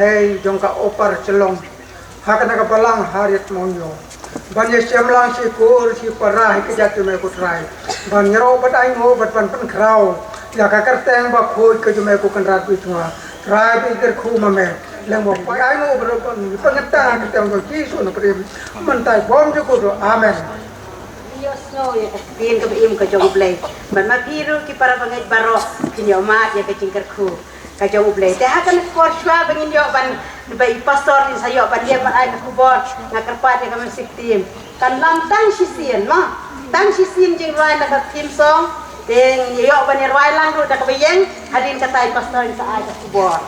Kynthei jongka opar Shillong hakana ka Balang Ritmawñiew ban ye Shillong si kur si parah ke jatu me kutrai ban nyero bat ai ngo bat pan krau ya ka karteng ba khoi ke jume ku kan rat bi thua trai bi ker khu ma me leng bo pai ai ngo bro pangata ke tang ko ki su no pre man tai bom ju ko amen. Yo snow ya tin ke im ke jong Blei ban ma biru ki para bangai baro kinyo ma ya ke cingker khu ka jong Blei te hakan for shwa bangin yo ban bai pastor ni sayo ban dia ban ai ku bor ngakar pa dia ka musik tim kan lam tang sisien ma tang sisien jing rai na ka tim song deng yo ban rai lang ru da ka bayeng hadin ka tai pastor ni sa ai ka ku bor.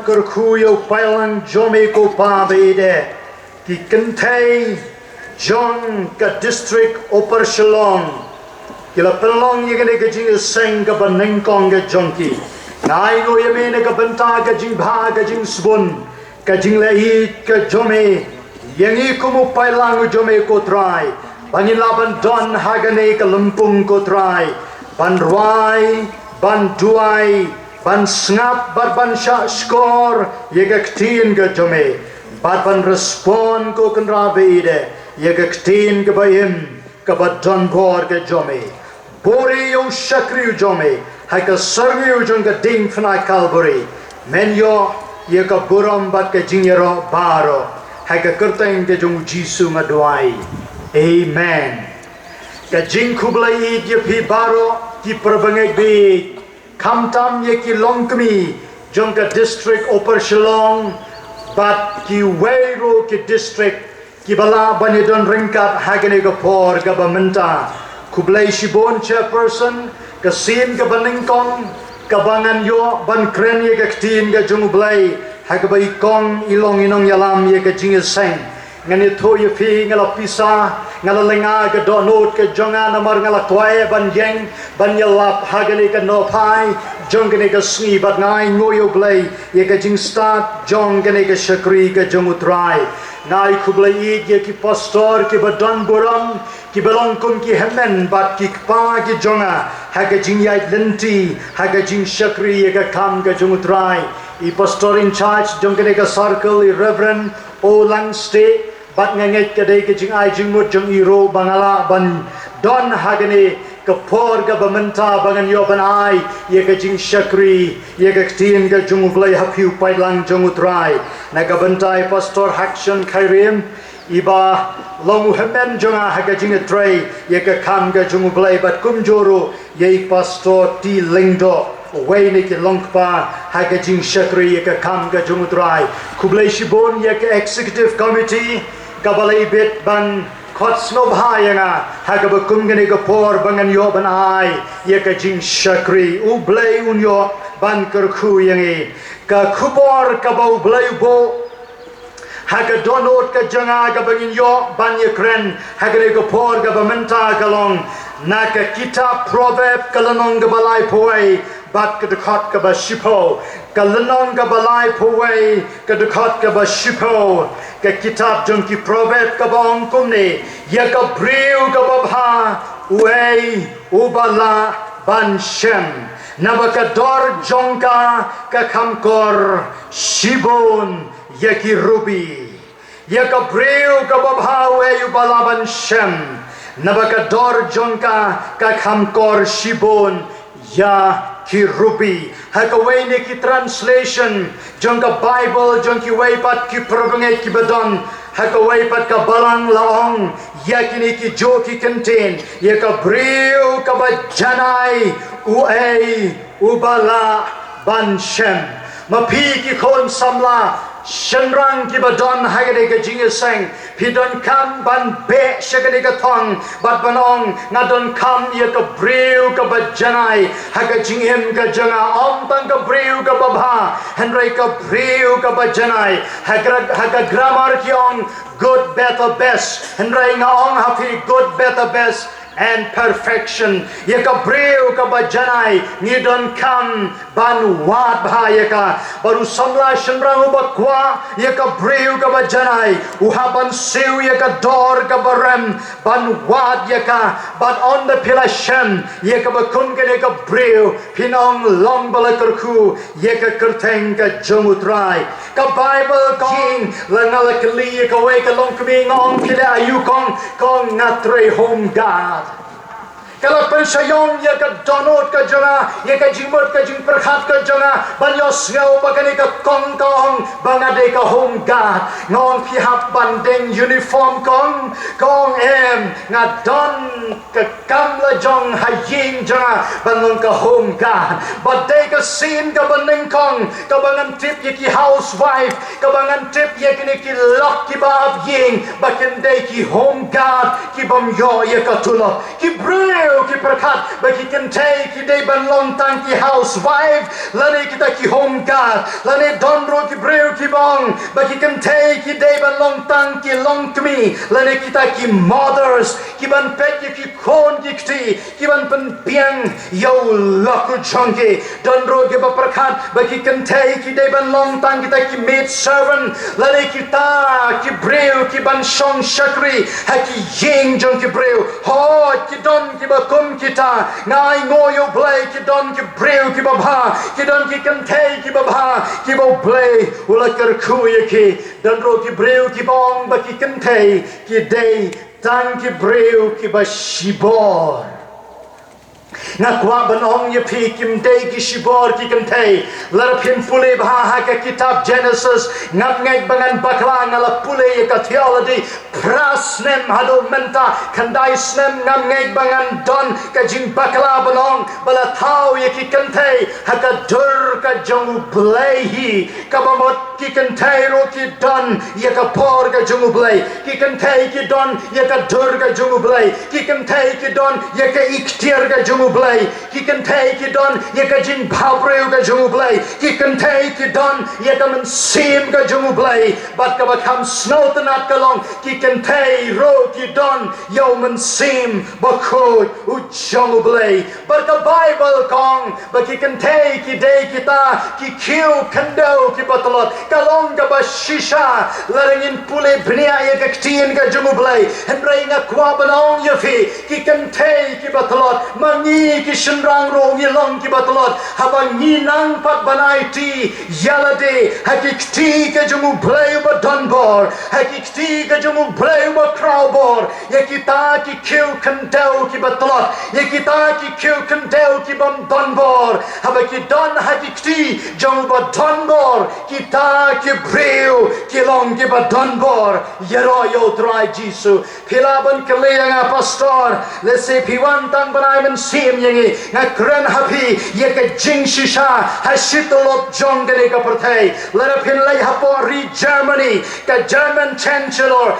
Kerkuyo Balang Jome ko pabede ki Kynthei John ka district Upper Shillong kila pelong ye gane ka Jingïaseng Kaba Nyngkong ka jonki nai go ye me ka benta ka jing bha ka jing sbun ka jing lai ka jome yangi kumu Balang jome ko trai bangilaban don hagane ka lumpung ko trai ban ruai ban duai ban snap ban sha skor ye gaktin ga jome ban respond ko kan rabide ye gaktin ga bayim ka don bor ga jome bori yo shakri jome ha ka sarvi jong ga ding fna calvary men yo ye ka buram bat ka jingero baro ha ka kurteng ga jong jisu ngadwai amen ka jing kublai ye pi baro ki perbangai bi Kamtam ye ki longkmi jongka district Upper Shillong bat ki Wairo ki district ki bala banidon ringkat hagane ka por ka bamenta kublai shibon chairperson ka sin ka Nyngkong ka bangan yo ban kren ye ka tin ka jung Blei hagabai kong ilong inong yalam ye ka Jingïaseng ngani to ye fi ngala pisa ngala lenga ka donot ka jonga namar ngala toy ban yeng ban yalap hagani ka no pai jongani ka sni bat ngai ngoyo Blei ye ka jing start jongani ka shakri ka jong utrai ngai kublai ye ki pastor ki badon boram ki balongkum ki hemen bat ki pa ki jonga haga jingyai lenti haga jing shakri ye ka kam ka jungutrai I pastor in charge jongkene ka circle I reverend Olang State bat nganget ka dei ka jing ai jing mut jong iro bangala ban don hagani kapor ka bamenta bangan yo ban ai ye ka jing shakri ye ka tien ka jung Blei hapiu pailang jungutrai na ka bantai pastor Hakshan Khairim iba long hemen jonga haga jing tray ye ka kam ka jung Blei bat kumjoro ye pastor ti lingdo way ni ki longpa haga jing shakri ye ka kam ka jungutrai kublai shibon ye ka executive committee kabalai bit ban khotsno bhayanga haga bakum gani ka por bangan yo ban ai ye ka jing shakri u Blei unyo ban kerkhu yangi ka khubor ka bau Blei bo haga donot ka janga ka bangin yo ban ye kren haga ni ka por ka bamenta ka long na ka kitab proverb ka lanong ka balai poai bat ka dekhat ka ba shipo ka lanong ka balai poai ka dekhat ka ba shipo ka kitab jong ki proverb ka bang kumne ya ka breu ka ba bha uai ubala ban shem nabaka dor jongka ka kamkor shibon ya ki rubi ya ka breu ka ba bha uai ubala ban shem nabaka dor jongka ka kamkor shibon ya ki rubi hakaway ni ki translation jong ka Bible jong ki way pat ki probangai ki badon hakaway pat ka balang laong yakini ki jo ki contain ya ka breu ka ba janai uai ubala ban shem mapi ki khon samla Shenrang ki badon hagade ka Jingïaseng pidon kam ban be shagade ka thong bat banong ngadon kam ye ka breu ka bajanai haga jinghem ka janga om tang ka breu ka babha henry ka breu ka bajanai haga grammar ki ong good better best henry nga ong hafi good better best and perfection ye ka breu ka bajanai ngidon kam ban wat bhaya ka baru samla shenrang bakwa ye ka breu ka bajanai uhaban siu ye ka dor ka barem ban wat ye ka but on the pilashem ye ka bakun ka ye ka breu pinong long balakurku ye ka kerteng ka jomutrai ka Bible kong langala kli ye ka we ka long kmi ngong kila ayukong kong ngatre home God kalau pensayong ya ka donot ka janga ya ka jingmot ka jing perkhat ka janga banyos ngau bakani ka kong kong bangade ka home God ngong pihap bandeng uniform kong em nga don ka kamla jong haying janga banong ka home God badai ka sin ka bandeng kong ka bangan tip ya ki housewife ka bangan tip ya kini ki lock ki baab ying bakende ki home God ki bamyo ya ka tulo ki breu ki perkat bagi Kynthei ki dei ban long tang ki housewife lani kita ki home God lani donro ki breu ki bong bagi Kynthei ki dei ban long tang ki long kmi lani kita ki mothers ki ban pet ki kon ki kti ki ban pen piang yo laku chongki donro ki ba perkat bagi Kynthei ki dei ban long tang kita ki maid servant lani kita ki breu ki ban shong shakri haki ying jong ki breu ho ki don ki ba kum kita ngai ngoyo Blei ki don ki breu ki babha ki don ki Kynthei ki babha ki bo Blei ula kerku ye ki dan ro ki breu ki bong ba ki Kynthei ki dei tang ki breu ki ba shibor na kwa banong ye pi kim dei ki shibor ki Kynthei lar pin pule bha ha ka kitab Genesis ngap ngai bangan bakla ngala pule ye ka theology prasnem hado menta khandai snem ngam ngai bangan don ka jing bakla banong bala thau ye ki Kynthei ha ka dur ka jong Blei hi ka bamot ki Kynthei ro ki don ye ka por ka jong Blei ki Kynthei ki don ye ka dur ka jong Blei ki Kynthei ki don ye ka iktiar ka jong Blei ki Kynthei ki don ye ka jing bhabreu ka jong Blei ki Kynthei ki don ye ka man sim ka jong Blei bat ka bakam snow tanat ka long ki Kynthei ro ki don yo man sim bakho u jong Blei bat ka Bible kong ba ki Kynthei ki dei kita ki kiu kando ki batalot kalong ka ba shisha larangin pule bnia ya ka tin ka jungu blai henrai nga kwa banong ya fi ki Kynthei ki batlot mangi ki shinrang ro ni long ki batlot haba ni nang pat banai ti yalade hakikti ka jungu blai ba donbor hakikti ka jungu blai ba crowbor ya kita ki kiu Kynthei ki batlot ya kita ki kiu Kynthei ki bam donbor haba ki don hakikti jungu ba donbor kita ki breu ki long ki ba donbor yero yo try jisu pilaban keleyang pastor let's say piwan tang banai men sim yangi nga kren happy ye ka jing shisha hashitolop jong gane ka perthai lara phin lai hapo re Germany ka German chancellor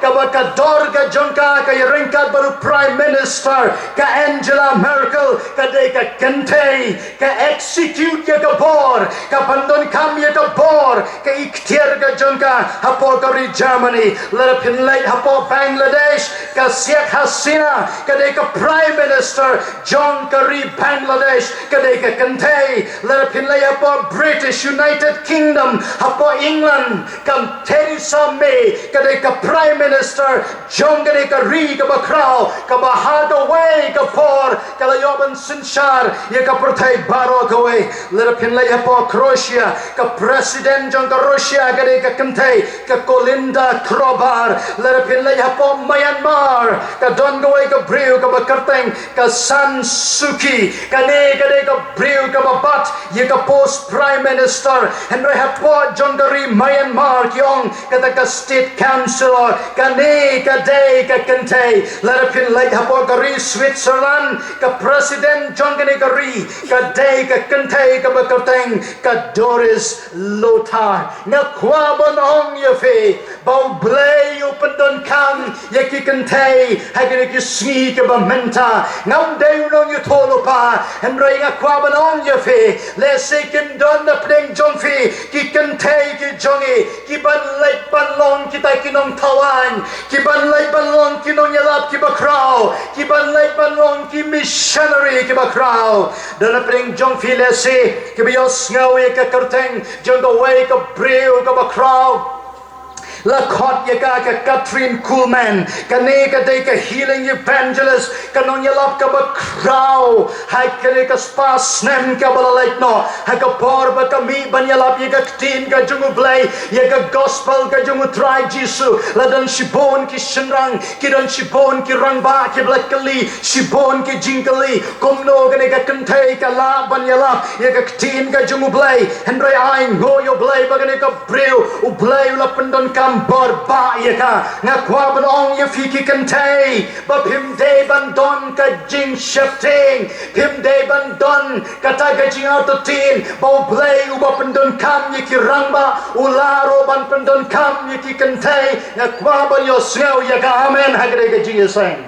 ka ba ka dor ka jongka ka yerengka baru prime minister ka Angela Merkel ka de ka Kynthei ka execute ye ka bor ka bandon kam ye ka bor ka iktier ka jongka hapo ka re Germany lara phin lai hapo Bangladesh ka Sheikh Hasina kadai ka Prime Minister John Kerry Bangladesh kadai ka Kynthei lara pinlay hapo British United Kingdom hapo England kam Theresa May kadai ka Prime Minister John kadai ka Ri ka Bakrao ka Bahada Way ka Por kalayoban Sinshar ye ka Perthai Baro ka Way lara pinlay hapo Croatia ka President John ka Russia kadai ka Kynthei ka Kolinda Krobar lara pinlay hapo Myanmar ka don gawai ka breu ka bakarteng ka San Suki ka ne ka de ka breu ka babat ye ka post prime minister Henry hapo John Gary Myanmar kyong ka ta ka state councillor ka ne ka de ka Kynthei lara pin lai hapo ka ri Switzerland ka president John Gary ka de ka Kynthei ka bakarteng ka Doris Lothar nga kwabon ong ye fe bau Blei open don kam ye ki Kynthei hagene ki smi ke ba menta ngam de no you tolo pa henrai nga kwa banon ye fe le se kin don na pleng jong fe ki Kynthei ki jongi ki ban lai ban long ki tai ki nong tawan ki ban lai ban long ki nong yalap ki ba krao ki ban lai ban long ki missionary ki ba krao don na pleng jong fe le se ki bi os ngau ye ka karteng jong go way ka breu ka ba krao la khot ye ka Catherine Kuhlman ka ne ka de ka healing evangelist ka non ye lap ka ba krau hai ka ne ka spa snem ka ba like no ha ka por ba ka mi ban ye lap ye ka tin ka jungu Blei ye ka gospel ka jungu try jisu la dan shibon ki shinrang ki dan shibon ki rang ba ki blakali shibon ki jingkali kom no ka ne ka Kynthei ka la ban ye lap ye ka tin ka jungu Blei henry ai ngo yo Blei ba ka ne ka breu u Blei la pendon kam bor ba ye ka nga kwa ban ong ye fi ki Kynthei ba phim de ban don ka jing shifting phim de ban don ka ta ga jing out to tin ba Blei u ba pendon kam ye ki rang ba u la ro ban pendon kam ye ki Kynthei nga kwa ban yo snau ye ka amen ha ga ga Jingïaseng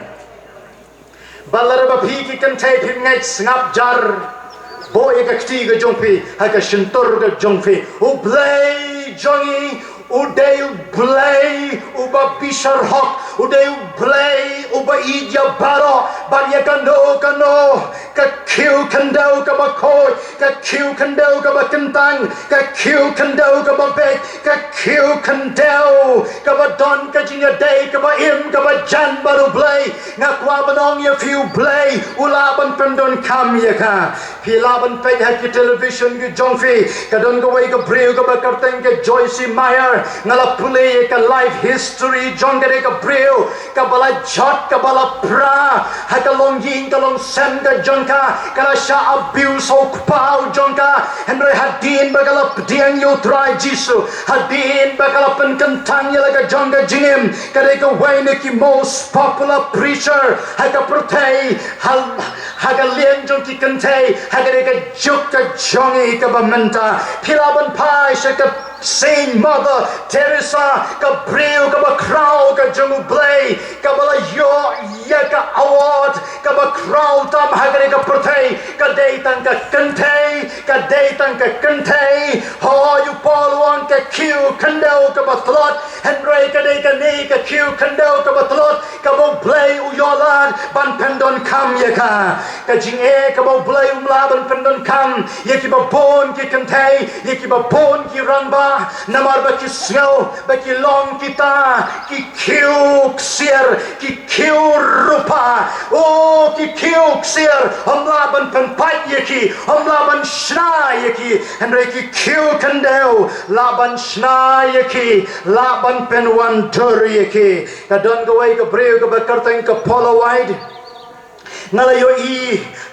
balar ba fi ki Kynthei phim ngai snap jar bo ye ka kti ga jong phi ha ka shintor ga jong phi u Blei jongi Udeu Blei uba bishar hok udeu Blei uba idya baro barya kando ka kiu kandau ka ba koi ka kiu kandau ka ba kentang ka kiu kandau ka ba bek ka kiu kandau ka ba don ka jinga day ka ba im ka ba jan baru Blei nga kwa banong ya fiu Blei ulaban pendon kam ya ka pilaban pe ha ki television ki jongfi ka don ka wai ka breu ka ba karteng ka Joyce Meyer ngala pule ka life history jong gare ka breu ka bala jot ka bala pra ha ka long ying ka long sem ka jongka ka sha abuse ok pau jongka henry hadin bagala pdiang yo try jisu hadin bagala pen kentang ya ka jongka jingim ka de ka waine ki most popular preacher ha ka perthei ha ka lien jong ki Kynthei ha ka de ka juk ka jongi ka ba menta pilaban pai sha ka Saint Mother Teresa ka breu ka ba crown ka jamu Blei ka bala yo ya ka award ka ba crown tam hagre ka perthei ka deitan ka Kynthei ho you polwan ka kiu kandau ka ba thlot Henry ka dei ka nei ka kiu kandau ka ba thlot ka ba Blei u yolan ban pendon kam ya ka jing ka ba Blei umla ban pendon kam ye ki ba bon ki Kynthei ye ki ba bon ki ranba namar ba ki snow ba ki long kita ki kiu ksier ki kiu rupa o ki kiu ksier omla ban pen pai ye ki omla ban shna ye ki Henry ki kiu kandau la ban shna ye ki la ban pen wan dur ye ki ka don go way ka breu ka ba karteng ka polo wide ngalayo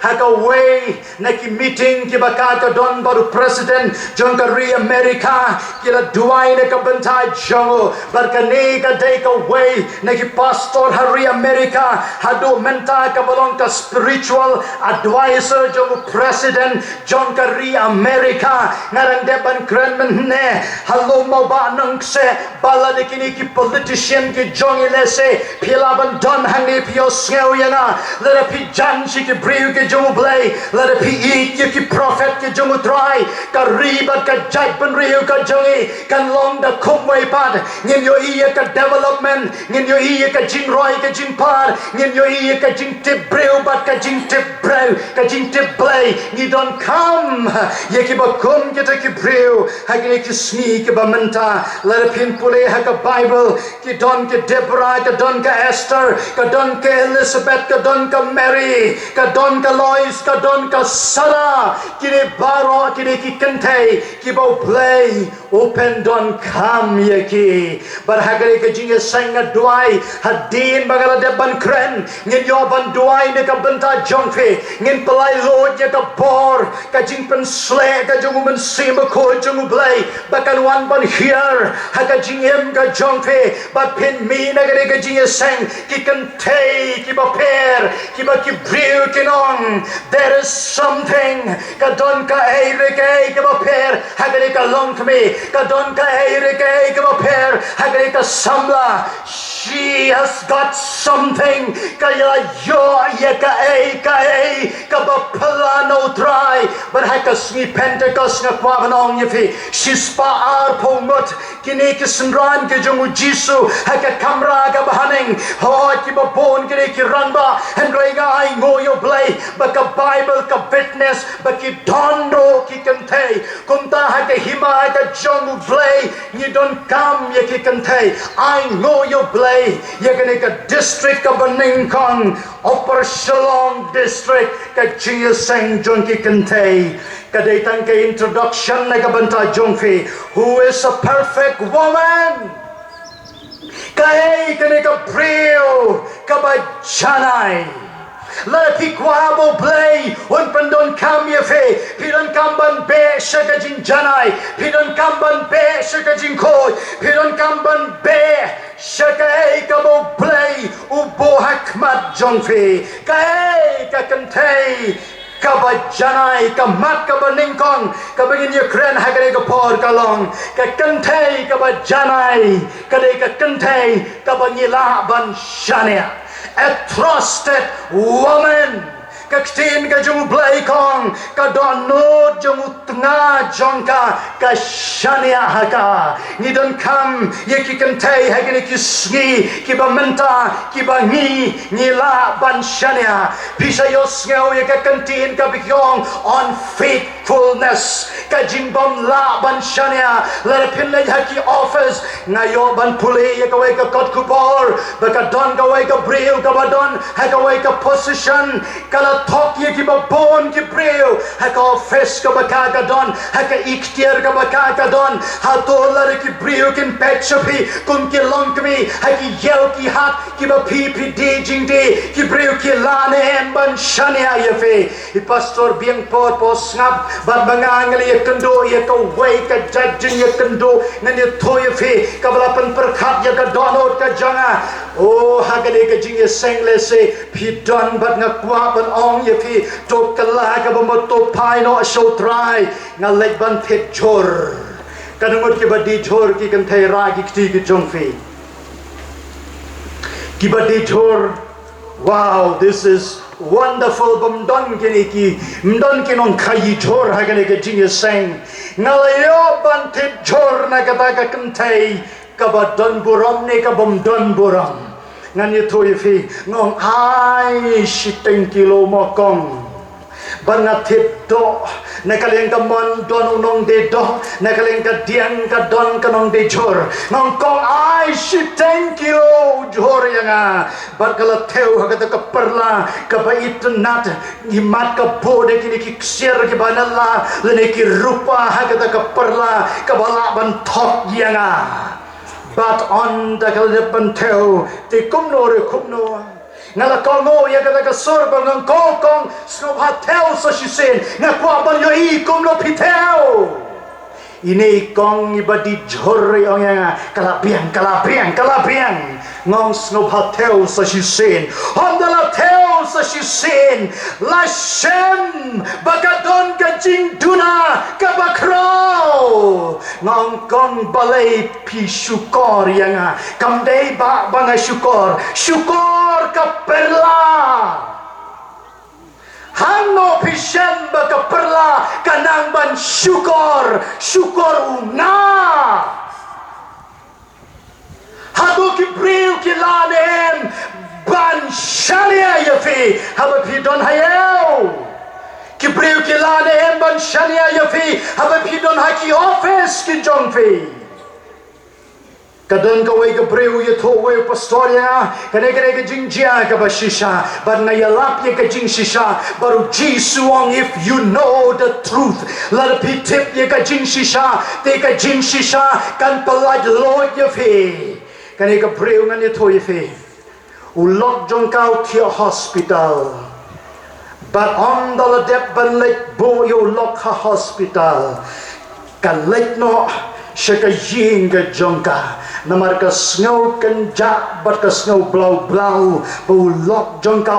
haka way naki meeting ki baka ka don baru president jong ka ri America kila duai na ka bantai jongo barkane ka day ka way naki pastor hari America hado menta ka balong ka spiritual advisor jong president jong ka ri America ngarang deban kren ne hello mo ba nang se bala de kini ki politician ki jong ilese pilaban don hangi pio sngeu yana let pi jan shi ki briu ki jong Blei let it be eat you ki prophet ki jong try ka ribat ka jai pen riu ka jongi kan long da khom wai pad ngin yo ka development ngin yo ka jing roi ka jing par ngin yo ka jing tip breu bat ka jing tip breu ka jing tip Blei ni don't come ye ki ba kum ki ta ki breu ha ki smi ki ba menta let it pin pule ha ka Bible ki don ki Deborah ka don ka Esther ka don ka Elizabeth ka don ka Mary ka don ka Lois ka don ka Sarah kini baro kini ki Kynthei ki ba Blei open don kam ye ki bar hagare ka Jingïaseng duai hadin bagala de ban kren ngin yo ban duai ne ka benta jongfe ngin pelai lo ye ka bor ka jing pen sle ka jong men sim ko jong Blei bakan wan ban here ha ka jingem ka jongfe ba pin mi na ka Jingïaseng ki Kynthei ki ba per ki ba ki breu kinong there is something ka don ka eireke ka ba per hagare ka long kami ka don ka eireke ka ba per hagare ka samla she has got something ka ya yo ye ka ba plano try but ha ka sni Pentecost na kwa banong ye fi she's pa ar pomot kini ki sunran ke jong Jisu ha ka kamra ka bahaning ho ki ba bon kini ki ranba Henry ga ai ngoyo Blei ba ka Bible ka witness ba ki dondo ki Kynthei kumta ha ka hima ka jong Blei ni don't come ye ki Kynthei I know you Blei ye kini ka district ka Kaba Nyngkong Upper Shillong district ka Jingïaseng ki Kynthei kadaitan ka introduction na ka banta jongfi who is a perfect woman kai kini ka breu ka ba janai let pi kwabo Blei on pendon kam ye fe pidon kamban be shaka jin janai pidon kamban be shaka jin ko pidon kamban be shaka ka bo Blei ubo hakmat jongfe kai ka Kynthei Kaba janai ka mat Kaba Nyngkong ka begin ye kren hagare ka por ka long ka Kynthei Kaba janai ka de ka Kynthei Kaba ngila ban shania a trusted woman kaktin ka jung Blei kong ka don no jung tnga jongka ka shania haka ni don kam ye ki Kynthei hagini ki sngi ki ba menta ki ba ni la ban shania pisa yo sngo ye ka kantin ka bikyong on faithfulness ka jingbom la ban shania la pin le haki offers ngayo ban puli ye ka we ka kot kupor ba ka don ka we ka breu ka ba don ha ka we ka position kala thok ye ki ba bon ki breu ha ka office ka ba ka don ha ka ikhtiar ka ba ka don ha to la ki breu kin petchapi kun ki long mi ha ki yel ki hat ki ba pi jing de ki breu ki lane em ban shania ye fe I pastor biang por pos ngap ban bangang ye kendo ye ka way ka judging ye kendo ngan ye to ye fe ka balapan perkhat ye ka donot ka janga oh hagade ka Jingïaseng le se pi don bat ngakwa ban ong ye fi to kala ka ba to pai no so try nga lek ban phet jor Kadang ki badi jhor ki Kynthei ra ki kti ki jongfi. Ki badi jhor. Wow, this is wonderful. Bamdon kini ki mdon kinong khayi jhor ha kini ki Jingïaseng. Ngalayo bantit jhor na kata ka Kynthei ka badon buram ne ka bamdon buram. Ngan yu thoi fi ngong ai shiteng kilo mokong. Bangatit do nakaleng ka mon don unong de do nakaleng ka diang ka don kanong de jor ngong kong ai shiteng kilo jor yanga bakala theu hakata ka perla ka bait nat himat ka bode kini ki ksir ki banala lene ki rupa hakata ka perla ka bala ban thok yanga but on the kalapan theu te kumno re kumno ngala kongo ya kata ka sorba ngang kong snob hotel so she said nga kwa ban yo I kumno piteo ini kong ibadi jhor ong yang kalapiang ngong snob hotel so she said on the hotel so she said la shem bagadon ka jing duna ka bakro ngong kong balai pi syukor yang kamdei ba banga syukor ka perla Hano pishem baka perla kanang ban syukor una hado ki bril ki lanem ban shania yafi haba pidon hayau ki bril ki lanem ban shania yafi haba pidon haki office ki jongfi kadang kawai ka breu ye tho we pastoria kane ka jingjia ka bashisha but na yalap ye ka jingshisha baru jisuang if you know the truth la pitip ye ka jingshisha te ka jingshisha kan palad lord ye fe kane ka breu ngan ye tho ye fe ulok jong kau ki hospital but on the dep ban lek bo yo lok ha hospital kan lek no Shaka yinga jonka namar ka snow kan ja bat ka snow blau bu lok jonka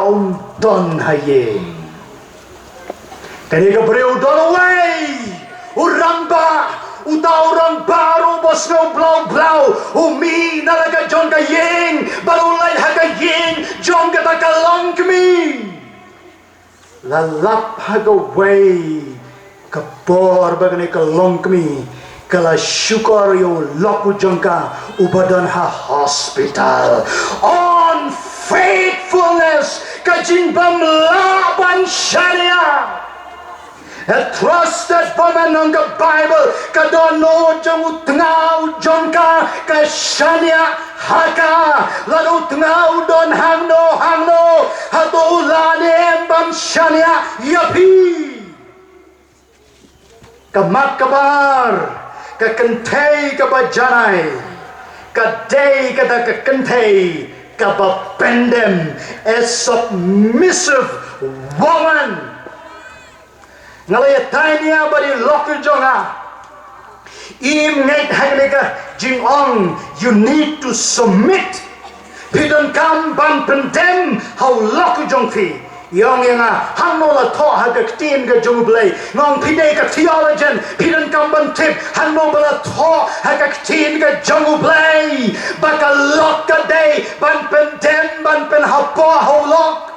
don haye kani ka breu don away uramba orang baru bo snow blau umi nalaga jonka ying balulai haga ying jonka ta ka long kmi lalap haga way ka bor bagani ka long kmi kala syukar yo loku jongka ubadan ha hospital on faithfulness kajin bam laban sharia a trusted woman on the Bible kadono jong utngau jongka ka sharia haka lalu tngau don hangno hado lanem bam sharia yapi kamat kabar ka Kynthei ka bajanai ka day ka ka Kynthei ka pendem a submissive woman ngalaya tanya bari lokil jonga im ngait hagneka jingong you need to submit pidon kam ban pendem how lokil jongfi Yang hangno la tho ha ka tin ka jong Blei ngong pidei ka theologian pidan kamban tip hangno bala tho ha ka tin ka jong Blei baka lok ka day ban pen hapo holok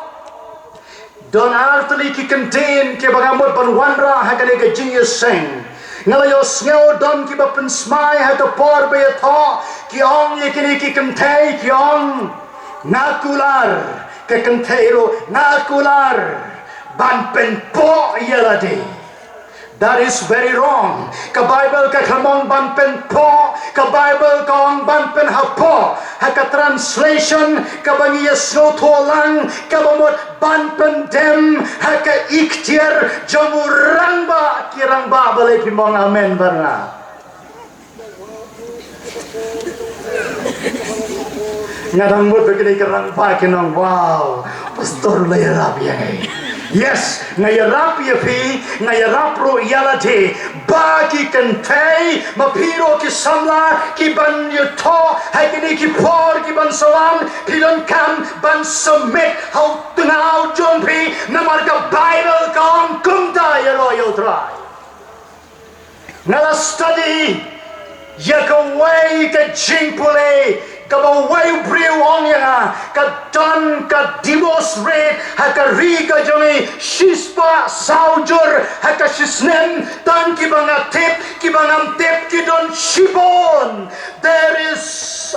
don artli ki contain ke bagamot ban wanra ha ka ka Jingïaseng ngalayo sneo don ki ba pen smai ha to por be tho ki ong ye ki Kynthei ki ong nakular ke Kynthei ro nakular ban pen po yeladi that is very wrong ka Bible ka khamong ban pen po ka Bible ka ong ban pen hapo ha ka translation ka bangiya sno tholang ka bamot ban pen dem ha ka iktier jamurang ba kirang ba balai pimong amen barna ngadang mo begini kerang pakinong wow pastor layarap yang yes ngayarap ya fi ngayarap ro yalate bagi Kynthei mapiro ki samla ki ban yuto hakini ki por ki ban salam pilon kam ban submit how tengau jompi namar ka Bible kam kumta yaro yo try ngala study ya ka way ka jing pule ka ba way brew ong ya ka don ka divorce rate ha ka ri ka jongi shispa saujur ha ka shisnem tan ki banga tip ki bangam tip ki don shibon. There is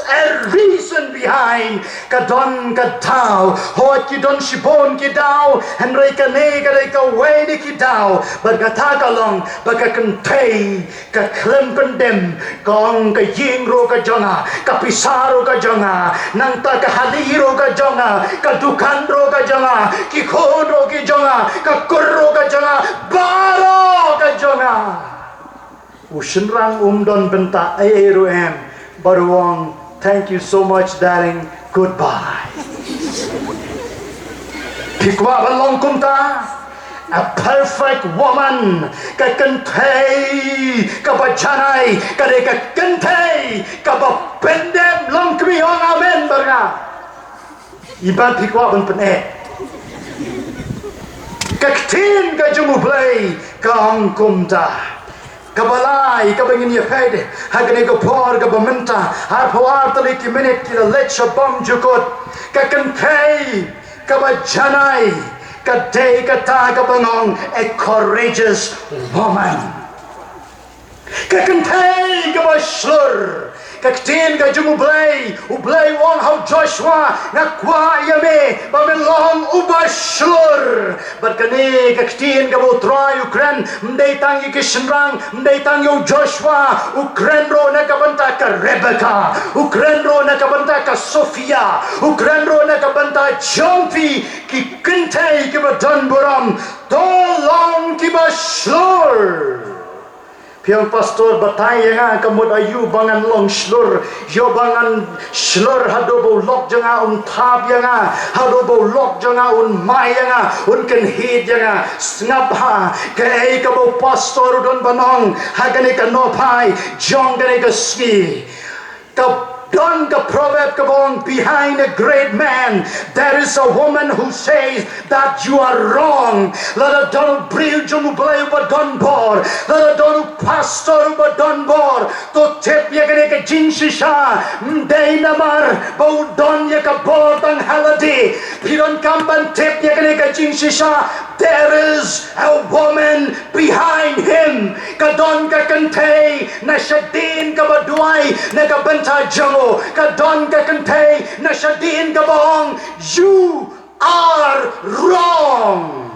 a reason behind ka don ka tau hot ki don shibon ki dau henry ka ne ka way ni ki dau but ka ta ka long ba ka Kynthei ka klempen dem kong ka ying ro ka jonga ka pisaro ka jonga nang ta ka haliro ka jonga ka dukan ro ka jonga ki khon ro ki jonga ka kurro ka jonga baro ka jonga ushinrang don benta aero em baruang. Thank you so much darling, goodbye. Pikwa balong kumta a perfect woman ka Kynthei ka bajanai ka de ka Kynthei ka ba pendem long kmi hong amen barga iban pikwa ban pene ka tin ka jumu Blei ka hong kumta ka balai ka bangin ye pede hagane ka por ka bamenta har pawar tali ki minute ki lecha bom jukot ka Kynthei ka bajanai Kade kata kabangong a courageous woman. Ka Kynthei ka baslur. Kaktin ka jumu Blei, Blei wong how Joshua na kwa yame bamelong ubaslur. But kani kaktin ka bo try Ukraine, mday tang ikishenrang, mday tang yo Joshua, Ukraine ro na kabanta ka Rebecca, Ukraine ro na kabanta ka Sofia, Ukraine ro na kabanta Jompi, ki Kynthei ki ba don buram, to long ki baslur. Piang pastor batay nga kamot ayu bangan long slur yo bangan slur hadobo lok janga tab nga hadobo lok janga mai nga ken hid janga snap ha kay kabo pastor don banong hagane ka no pai jong gane ka ski ka Don the proverb kabong behind a great man there is a woman who says that you are wrong. Let a don bril jumu Blei ba don bor. Let a don pastor ba don bor. To tip ya gane ka jinshisha mday namar ba don ya ka bor tang haladi. Piron kamban tip ya gane ka jinshisha. There is a woman behind him. Kadon ka Kynthei na shadin ka baduay na ka banta jango. Kadon ka Kynthei na shadin ka bong. You are wrong.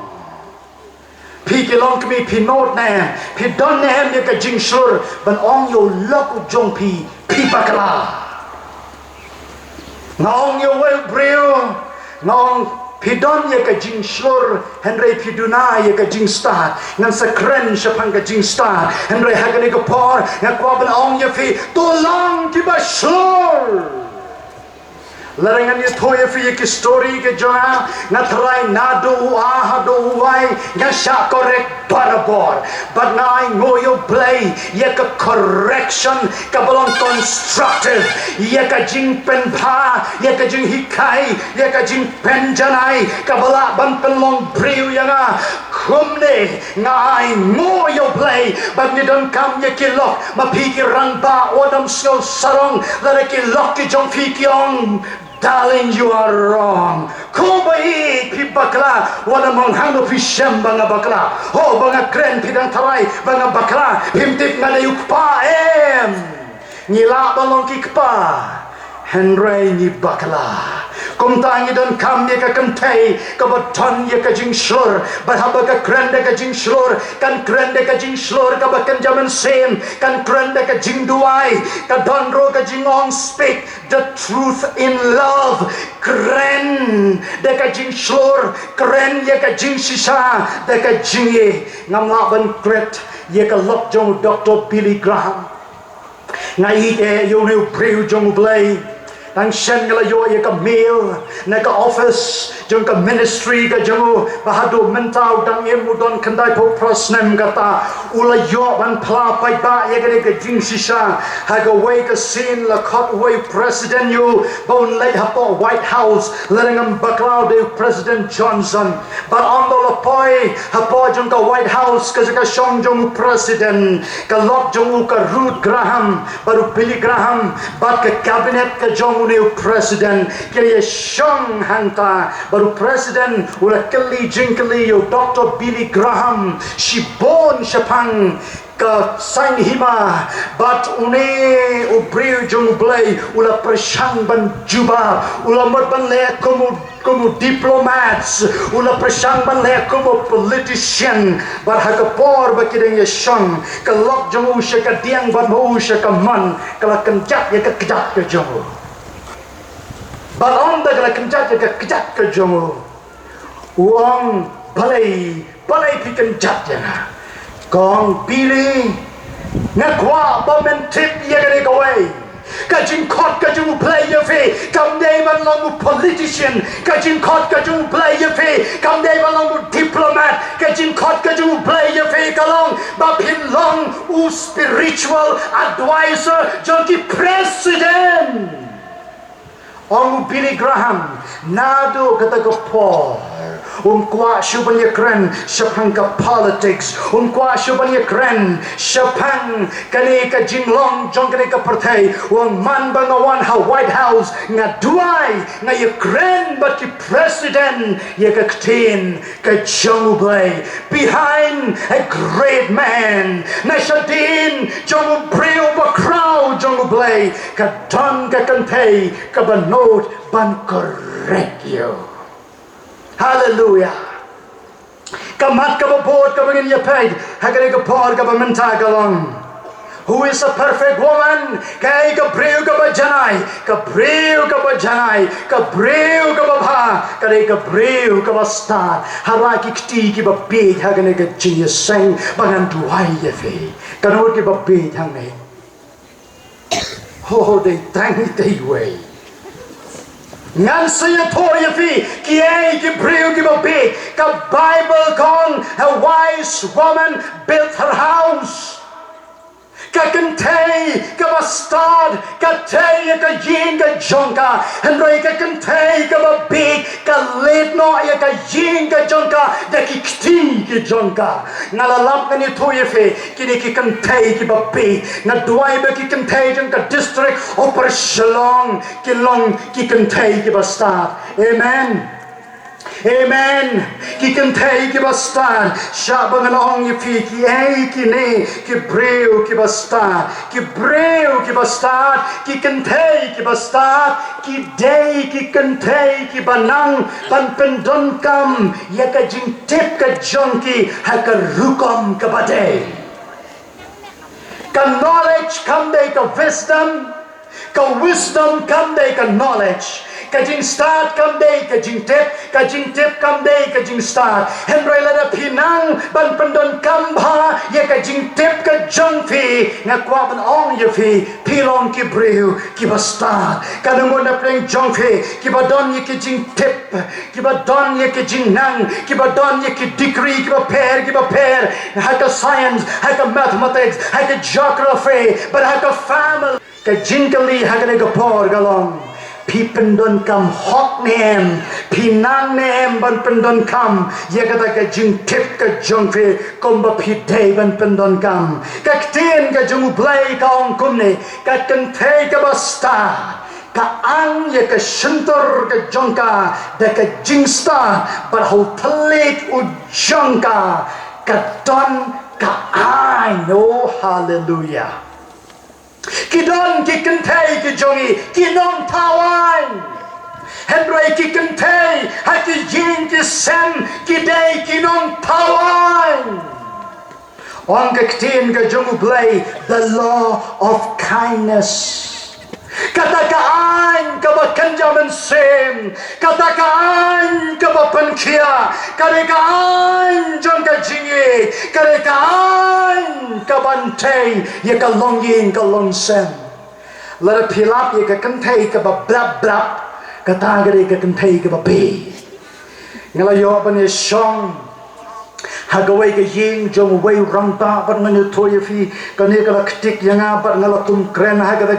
Pikilong kami pinot na pidon na hem ya ka jingsur ban ong yo laku jong pi bakala. Ngong yo well brew ngong pidon ya ka jingsur henry piduna ya ka jingstar ngan sa kren siya pang ka jingstar henry hagani ka por nga kwa ban ong ya fi tulang ki basur. Larangan ni toya fi ki story ke jona na try na do hado wai nga sha correct barabor but na ngoyo Blei ya ka correction ka balong constructive ya ka jing pen pa ya ka jing hikai ya ka jing pen janai ka bala ban penlong briu ya nga kumne nga ngoyo Blei but ni don kam ya ki lok ma pi ki rang ba odam skill sarong la ki lok ki jong fi kyong. Darling, you are wrong. Kubai pi bakla, wala mong hano pi siyam banga bakla. Ho banga kren pidang taray banga bakla. Himtip nga na yukpa Nila balong kikpa. Henry ni bakla. Kumtangi dan kam ye ka Kynthei ka baton ye ka jingsur bahaba ka krende ka jingsur kan krende ka jingsur ka bakan jaman sem kan krende ka jingduai ka donro ka jingong speak the truth in love kren de ka jingsur kren ye ka jingsisa de ka jingi ngamaban kret ye ka lok jong Dr. Billy Graham ngai e yo ne breu jong Blei Tang shen ngala yo ye ka meal na ka office jong ka ministry ka jongu bahadu mentau dang emu don kandai po prosnem kata ula yo ban pla pai ba ye ka jing shisha ha ka way ka sin la khot way president you bon lay ha po White House letting him baklau de President Johnson but on the lapoi ha po jong ka White House ka shong jong president ka lot jong ka Ruth Graham baru Billy Graham bat ka cabinet ka jong new president kaya shong hanta baru president ula kali jingkali yo Dr. Billy Graham she born shapang ka sign hima but une ubriu jung Blei ula prashang ban juba ula mat ban le como diplomats ula prashang ban le como politician but hakapor bakideng ye shong ka lok jung usha ka diang ban usha ka man kala kenjat ye ka kejat ke jung Balang dah kena kencat ke kejat ke jomo. Uang balai pi kencat je na. Kong pilih ngakwa pementip ye kena kawai. Kajing kot kajung Blei ye fe. Kam day man long politician. Kajing kot kajung Blei ye fe. Kam day man long diplomat. Kajing kot kajung Blei ye fe. Kalong bapin long spiritual advisor jonki president. Ông Billy Graham nado kata kapor kwa shubanya kren shapang ka politics kwa shubanya kren shapang kani ka jinglong jong kani ka partai man bangawan ha White House nga duai nga Ukraine but ki president ye ka ktin ka jong Blei behind a great man na shadin jong breu ba crowd jong Blei ka don ka kantei ka banot ban correct you. Hallelujah. Kamat kababot kabagin yapay. Hagani kapor kabamenta kalong. Who is a perfect woman? Kay kabreu kabajanay. Kabreu kabajanay. Kabreu kababha. Kay kabreu kabastad. Haraki kti kibabid. Hagani ka Jingïaseng bangan duay yafe. Kanor kibabid hangay. Oh, they thank they way. Ngan saya thoi fi kiai ki breu ki babe ka Bible kong a wise woman built her house ka kentei ka bastard ka tei ka yin ka jonka henry ka kentei ka babe ka let no ya ka yin ka jonka da ki kti ki jonka ngalalap ka ni thoi fi kini ki kentei ki babe na duai ba ki kentei jong ka district upper Shillong ki long ki kentei ki bastard amen Amen. Ki kentei ki bastard. Shabang along ye fi ki ei ki ne ki breu ki bastard. Ki breu ki bastard. Ki kentei ki bastard. Ki day ki kentei ki banang pan pendon kam ya ka jing tip ka jonki ha ka rukom ka badai. Ka knowledge kam day ka wisdom. Ka wisdom kam day ka knowledge. Kajing start kam day kajing tip kam day kajing start henry lada pinang ban pendon kam bha ye kajing tip ka jong fi ngakwa ban ong ye fi pilong ki breu ki ba start kanamon na pleng jong fi ki ba don ye kajing tip ki ba don ye kajing nang ki ba don ye ki degree ki ba pair ha ka science ha ka mathematics ha ka geography but ha ka family kajing kali ha ka ga por galong Pi pendon kam hot nem, pinang nem ban pendon kam. Ye kata ka jing tip ka jong fe komba pi day ban pendon kam. Ka ktin ka jong Blei ka ong kumne, ka kentei ka basta. Ka ang ye ka shentor ka jongka, da ka jing sta, but ho pelik u jongka. Ka don ka ay, no hallelujah. Kidon ki kentei ki jongi kinon tawan henry ki kentei ha ki jing ki sem ki day kinon tawan on ka ktin ka jongu Blei the law of kindness katakaan ka ba kanjaman sem katakaan ka ba pankia katakaan jong ka jingi katakaan ka bantay ye ka long yin ka long sem lara philap ye ka Kynthei ka ba blap blap ka ta ga ka Kynthei ka ba be ngala yo ban ye Shillong hagawai ka ying jong wai rang ta ban ngani thoye fi ka ne ka ktik yanga ban ngala tum kren hagada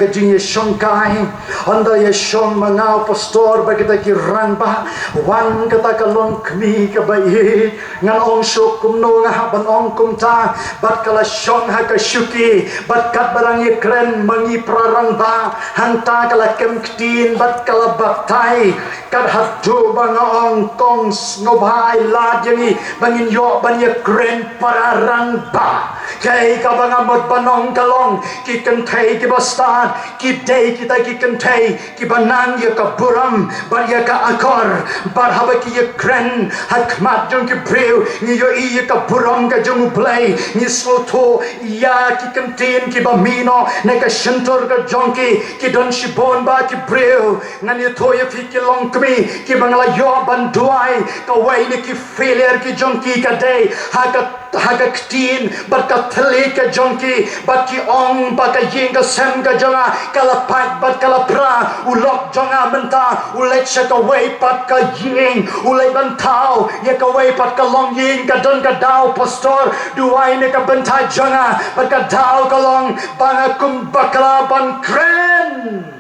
ka Jingïaseng Kynthei anda ye Shillong mangau pastor ba kita ki ran ba wan kata ka long kmi ka ba ye ngan ong shok kum no nga ban ong kum ta bat kala Shillong ha ka shuki bat kat barang ye kren mangi prarang ba hang ta kala kem ktin bat kala baktai kat hatu bang ong kong ngobhai la yangi bangin yo ban ye kren pararang ba kai ka bang amot banong kalong ki Kynthei ki bastan ki day kita ki Kynthei ki banan ye ka buram bar ye ka akor bar haba ki ye kren hakmat jong ki breu ni yo i ye ka buram ka jong Blei ni sloto ya ki Kynthei ki ba mino ne ka shentor ka jong ki don shibon ba ki breu ngan ye thoye fi ki long kmi ki bangla yo ban duai ka wai ni ki failure ki jong ki ka day haga ktin bat ka thali ka jong ki bat ki ong ba ka ying ka sem ka jonga kala pat bat kala pra ulok jonga menta ulek sha ka wai pat ka ying ulai ban tau ye ka wai pat ka long ying ka don ka dau pastor duai ne ka benta jonga bat ka dau ka long banga kum bakla ban kren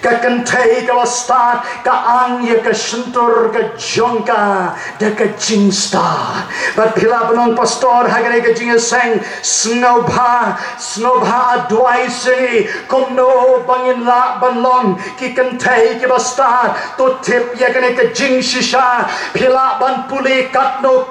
ka Kynthei ka start ka ang ye ka shentor ka jongka de ka jing star but pila banong pastor hagane ka Jingïaseng snobha adwai se kom no bangin la banlong ki Kynthei ki ba start to tip ye ka jing shisha pila ban puli katno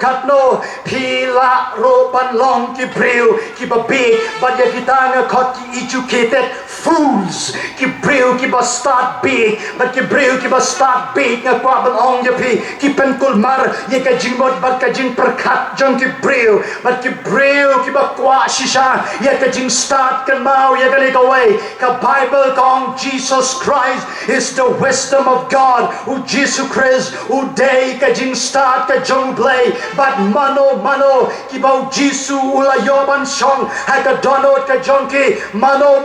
pila ro banlong ki breu ki ba big but ye kita nga khot ki educated fools ki breu ki ba start big but ki breu ki ba start big nga kwa ban ong ye pi ki penkul mar ye ka jing bot bat ka jing perkat jong ki breu but ki breu ki ba kwa shisha ye ka jing start kan mau ye ka ni ka way ka Bible kong Jesus Christ is the wisdom of God u Jesus Christ u day ka jing start ka jong Blei but mano ki ba Jesus ula yoban song ha ka donot ka jong ki mano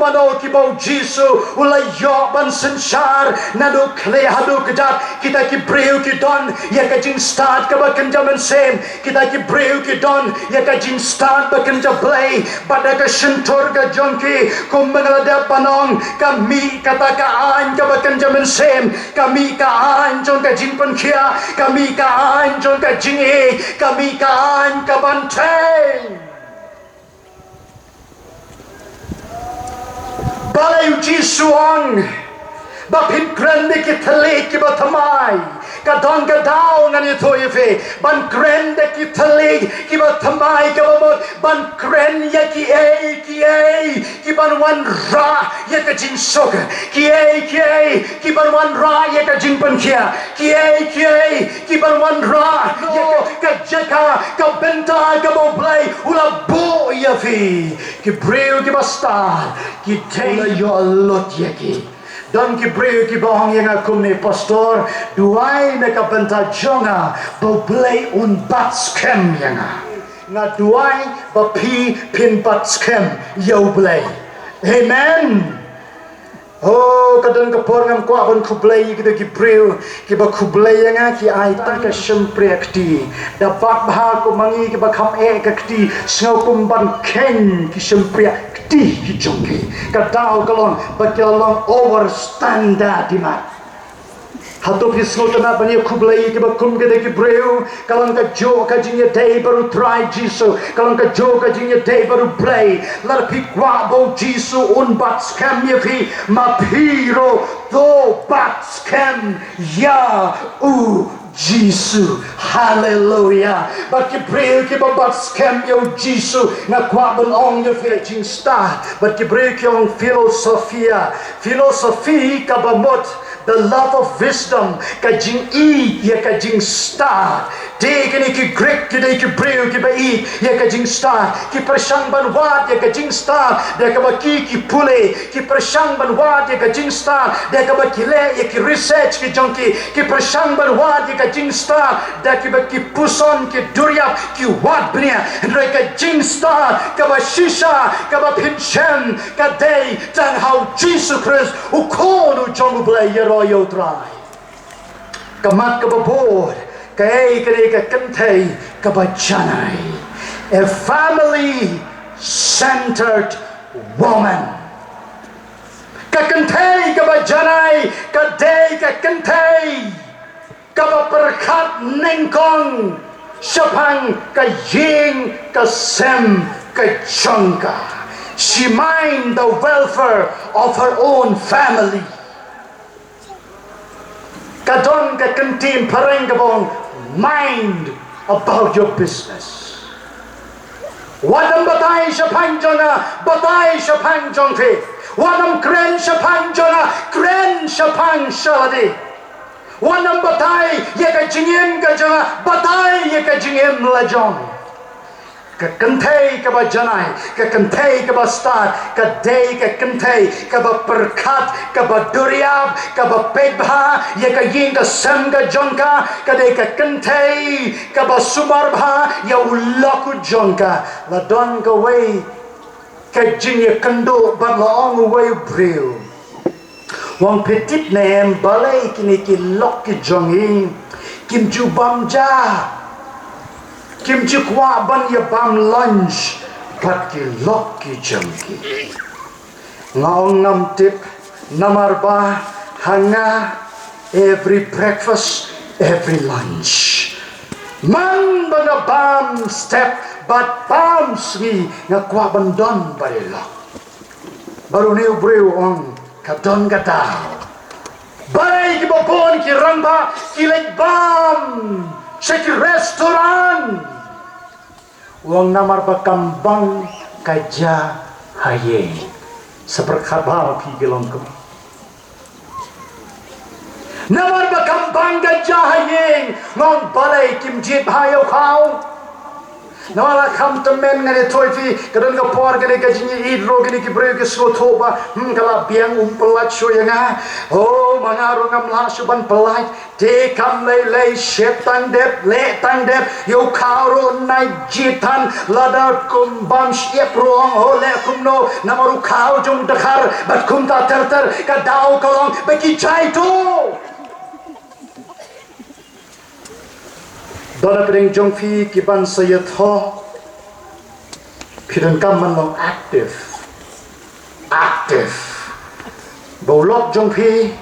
ki ba Jesus ula yoban संसार नदो खले हदो कजात kita ki breu ki don ya ka jing start ka ba kan jaman sem kita ki breu ki don ya ka jing start ba kan ja Blei pada ka shentor ka jongki kum mengalada panong kami kata ka an ka ba kan jaman sem kami ka an jong ka jing pan khia kami ka an jong ka jing e kami ka an ka ban theng Balai uji suang Bapin grande ki thale ki bathamai ka dong ka dao ngani thoye fe ban grande ki thale ki bathamai ka ban gren ya ki ki ban wan ra ya ka jin sok ki ki ban wan ra ya ka jin pan khia ki ban wan ra ya ka jaka ka benta ka bo Blei ula bo ya fi ki breu ki basta ki thei yo lot ya ki dan ki breu ki bahang yang aku me pastor duai me ka benta jonga bo Blei un bat scam yang nga duai ba pi pin bat scam yo Blei amen oh kadang ka porngam ko abon ku Blei ki breu ki ba ku Blei yang ki ai ta ka shempreakti dapat bah ko mangi ki ba kham e ka kti snau kum ban ken ki shempreakti ki jongki ka dau kalon ba kalon over standard dimat hatu pisno tana bani ku Blei ki ba kum ki breu kalon ka jo ka jing day baru try jisu kalon ka jo ka jing day baru Blei lar pi kwa bo jisu un bat scam ye pi ma piro do bat scam ya u Jesus, hallelujah. But ki breu ki babat scam yo Jesus na kwa bon ong yo fe jing star. But ki breu ki ong filosofi ka bamot the love of wisdom ka jing ya ka jing star de kini ki grek ki de ki breu ki bai ya ka jing star ki persang ban wat ya ka jing star de ka ba ki pule ki persang ban wat ya ka jing star de ka ba ki le ya ki research ki jongki ki persang ban wat ya ka jing star de ki ba ki puson ki duriap ki wat bnia re ka jing star ka ba shisha ka ba pinchem ka de tang how Jesus Christ u kon u jong blei ya ro yo trai ka mat ka ba bod Kay ka Kynthei Kaba Janai, a family-centered woman. Ka Kynthei Kaba Janai, ka day ka Kynthei Kaba Perkat Nyngkong, Shapang ka Ying ka Sem ka Chongka. She mind the welfare of her own family. Kadon ka Kynthei Parengabong, mind about your business. Wadam batay sa panjona, batay sa panjongke. Wadam kren sa panjona, kren sa panshadi. Wadam batay yeka jingim ka jona, batay yeka jingim lajong. Ka Kynthei Kaba Janai, ka Kynthei Kaba Star, ka day ka Kynthei Kaba Perkat, Kaba Duriab, Kaba Pedbha, ya ka Ying ka Sem ka Jonka, ka day ka Kynthei Kaba Sumarbha, ya Ulaku Jonka, la don ka way ka Jingya Kando, but la ong way Bril. Wang petit name Blei kini ki lok ki jongi, kim ju bamja. Kim Jikwa ban ya bam lunch pat ki lok ki jangki ngaong nam tip namarba hanga every breakfast every lunch man bana bam step but bam swi nga kwa bandon barilok baru ni breu on kadon gataw barai ki bopon ki ramba ki lek bam Seki restoran uang namar bakambang kaja haye seperkabau pi gelongku namar bakambang kaja haye ngong balai kim jit hayo kau namara kam temen ngane toifi kadang ka por gane ka jingi idro gane ki breu ke so thoba kala biang umpelat shoyanga oh mangaro ngam la suban pelat te kam lei shetan dep le tang dep yo khauro nai jitan lada kum bam shiep rong ho le kum no namaru khau jong dakhar bat kum ta ter ka dau kolong beki chai to Dona pedeng jong fi kiban saya tho pidang kam man long active bolok jong fi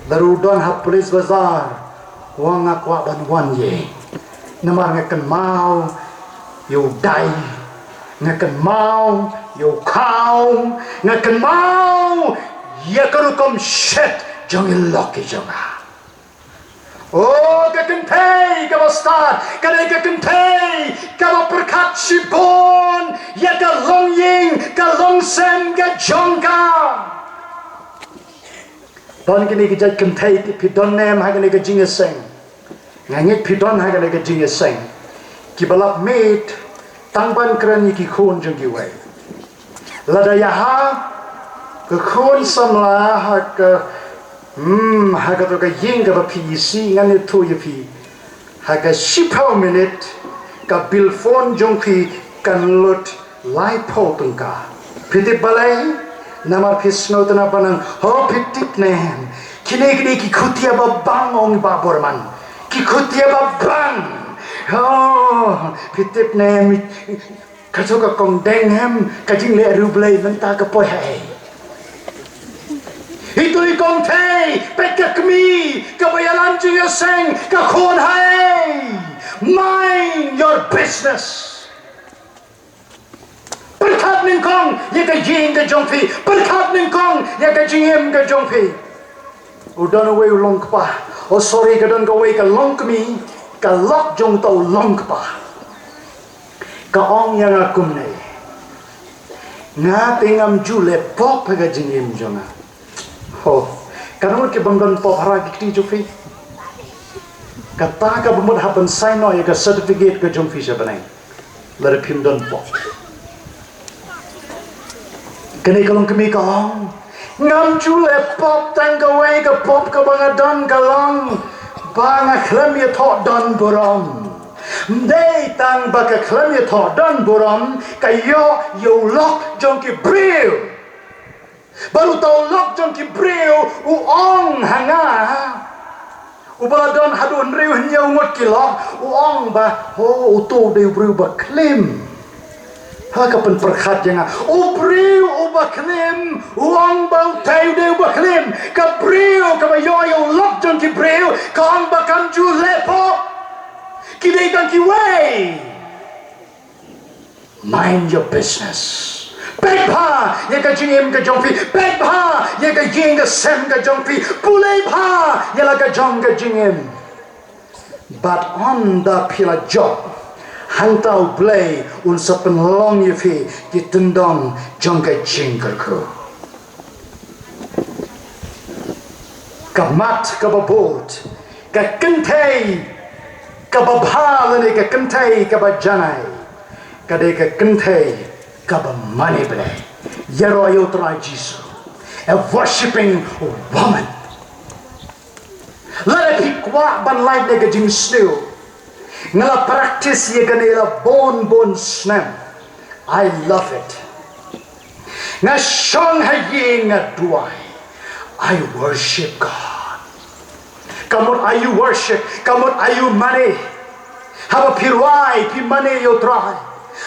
daru don ha police bazar wang akwa ban wan ye namar ngakan mau yo dai ngakan mau yo kau ngakan mau ya karukom shit jong iloki jonga Oh, ka Kynthei Kaba Star, ka Kynthei Kaba Perkat Shibon, ya ka Long Ying, ka Long Sem, ka Jongka. Don kini ka Kynthei pi don nem ha ka Jingïaseng, ngangit pi don ha ka Jingïaseng, ki balap meet tangban kran ki khon jong ki wai. Lada ya ha ka khon samla ha ka haga to ka ying ka PC ngane to ye pi haga shipau minute ka bill phone jong pi kan lot lai po tungka piti balai nama pisno tana panang ho pitik nem kine ki khutia ba bang ong ba borman ki khutia ba bang ho pitip nem ka to ka kong deng hem ka jing le ru Blei venta ka poi hai Itu ikong Kynthei, peka kami, kabayalan Jingïaseng, kakon hai. Mind your business. Perkat Nyngkong, ya ka Ying ka Jongpi. Perkat Nyngkong, ya ka Jingim ka Jongpi. Udan away long pa. Oh sorry, kadon ka way ka long kami, ka lok jong tau long pa. Ka ong yang akum nei. Nga pengam jule pop ka Jingim jonga. Oh, kanur ke bangdan pop hara ki jo fi kata ka bumut happen sign no ya ka certificate ka jong fi banai la phim don po kani kalong kami kong ngam chu le pop tang ka wei ka pop ka bang don ka long bang khlam ye tho don burom Day tang baka klam ye tho don burom ka yo lok jong ki bril baru tau lok jong ki bril u ong hanga u bala don hadun riu nyau ngot ki lok u ong ba ho u tu de bril ba klim ha ka pen perkhat janga u bril u ba klim u ong ba tai de ba klim ka bril ka ba yo lok jong ki bril ka ong ba kam ju lepo Kidei kan kiway. Mind your business. Begpa, ye ka jingim ka jongpi. Begpa, ye ka Jingïaseng ka jongpi. Blei pa, ye la ka jong ka jingim. But on the pila job, hantau Blei un sa penlong ye fi ki tendong jong ka jingkerku. Ka mat ka babot, ka Kynthei. Kaba Balang ka Kynthei kaba janai kade ka Kynthei kaba money Blei yero ayo try Jesus a worshipping woman let it kwa ban light nega jing snew ngala practice ye ganela bon snem I love it nga shong ha ye nga duai I worship God. Kamot ayu worship, kamot ayu money. Haba piruai, pi money yo try.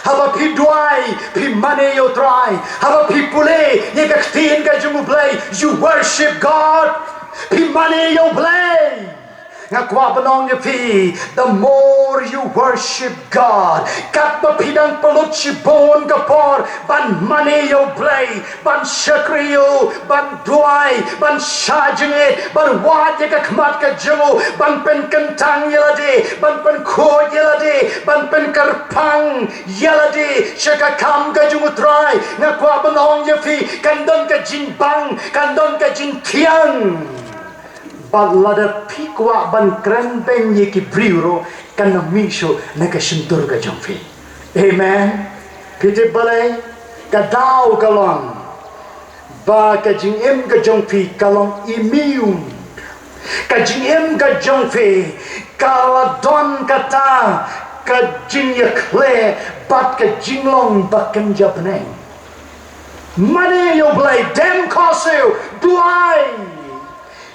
Haba pi duai, pi money yo try. Haba pi pule, ye ka ktin ka jumu Blei. You worship God, pi money yo Blei. Nga kwa panong ye pi, the more you worship God, kat pa pidang pelot si bon kapor, ban money yo Blei, ban syakri yo, ban duai, ban syajengit, ban wad ye ka kmat ka jumu, ban pen kentang yelade, ban pen kod yelade, ban pen karpang yelade, syaka kam ka jumu try, nga kwa panong ye pi, kandon ka jinbang, kandon ka jintiang. Balada pikwa ban krempeng ye ki briuro kana misho na ka sintur ka jongfi. Amen. Pite balay ka daw kalong ba ka jingim ka jongfi kalong imium ka jingim ka jongfi kaladon kata ka jingyakle bat ka jinglong bakan japneng. Money yo Blei dem kosu duai.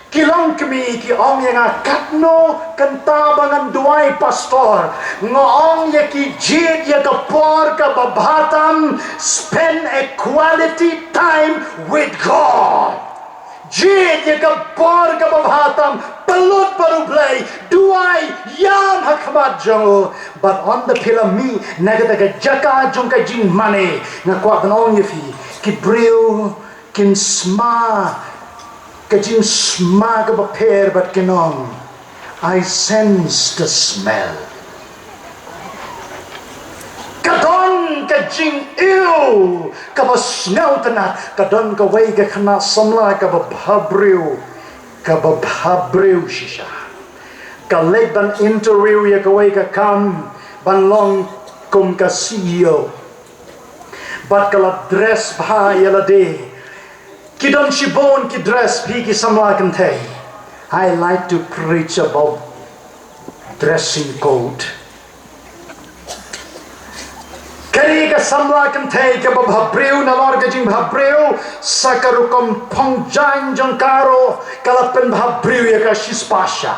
Kilong kami ki ong yang katno kentabangan duai pastor ngong ya ki jid ya kapor ka babatam spend a quality time with God. Jid ya kapor ka babatam pelut baru Blei duai yam hakmat jongo but on the pillar me nagata ka jaka jong ka jing money ngakwa kanong ya fi ki briu kin sma Kajing smag of a pair but kinong I sense the smell. Kadon kajing ew kaba snow tana kadon ka way ka kana samla kaba bhabriu shisha. Ka leg ban interview ya ka way ka kam ban long kum ka CEO. But kala dress bha yala day. Kidon shibon ki dress piki samla Kynthei. I like to preach about dressing code. Kari ka samla Kynthei ka babhabriu na lor ka jing bhabriu sakarukom pongjan jong karo kalapen bhabriu ya ka shispasha.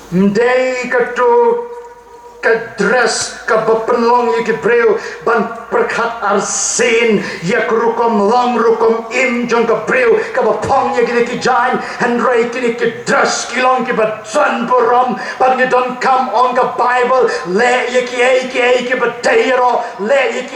Mdei ka to ka dress ka bapenlong ye ki breu ban perkhat arsin ya rukom long rukom im jong ka breu ka bapong ye ki jain and rai ki dress ki long ki ba zan borom ban ye don't come on ka Bible le ye ki batero le ye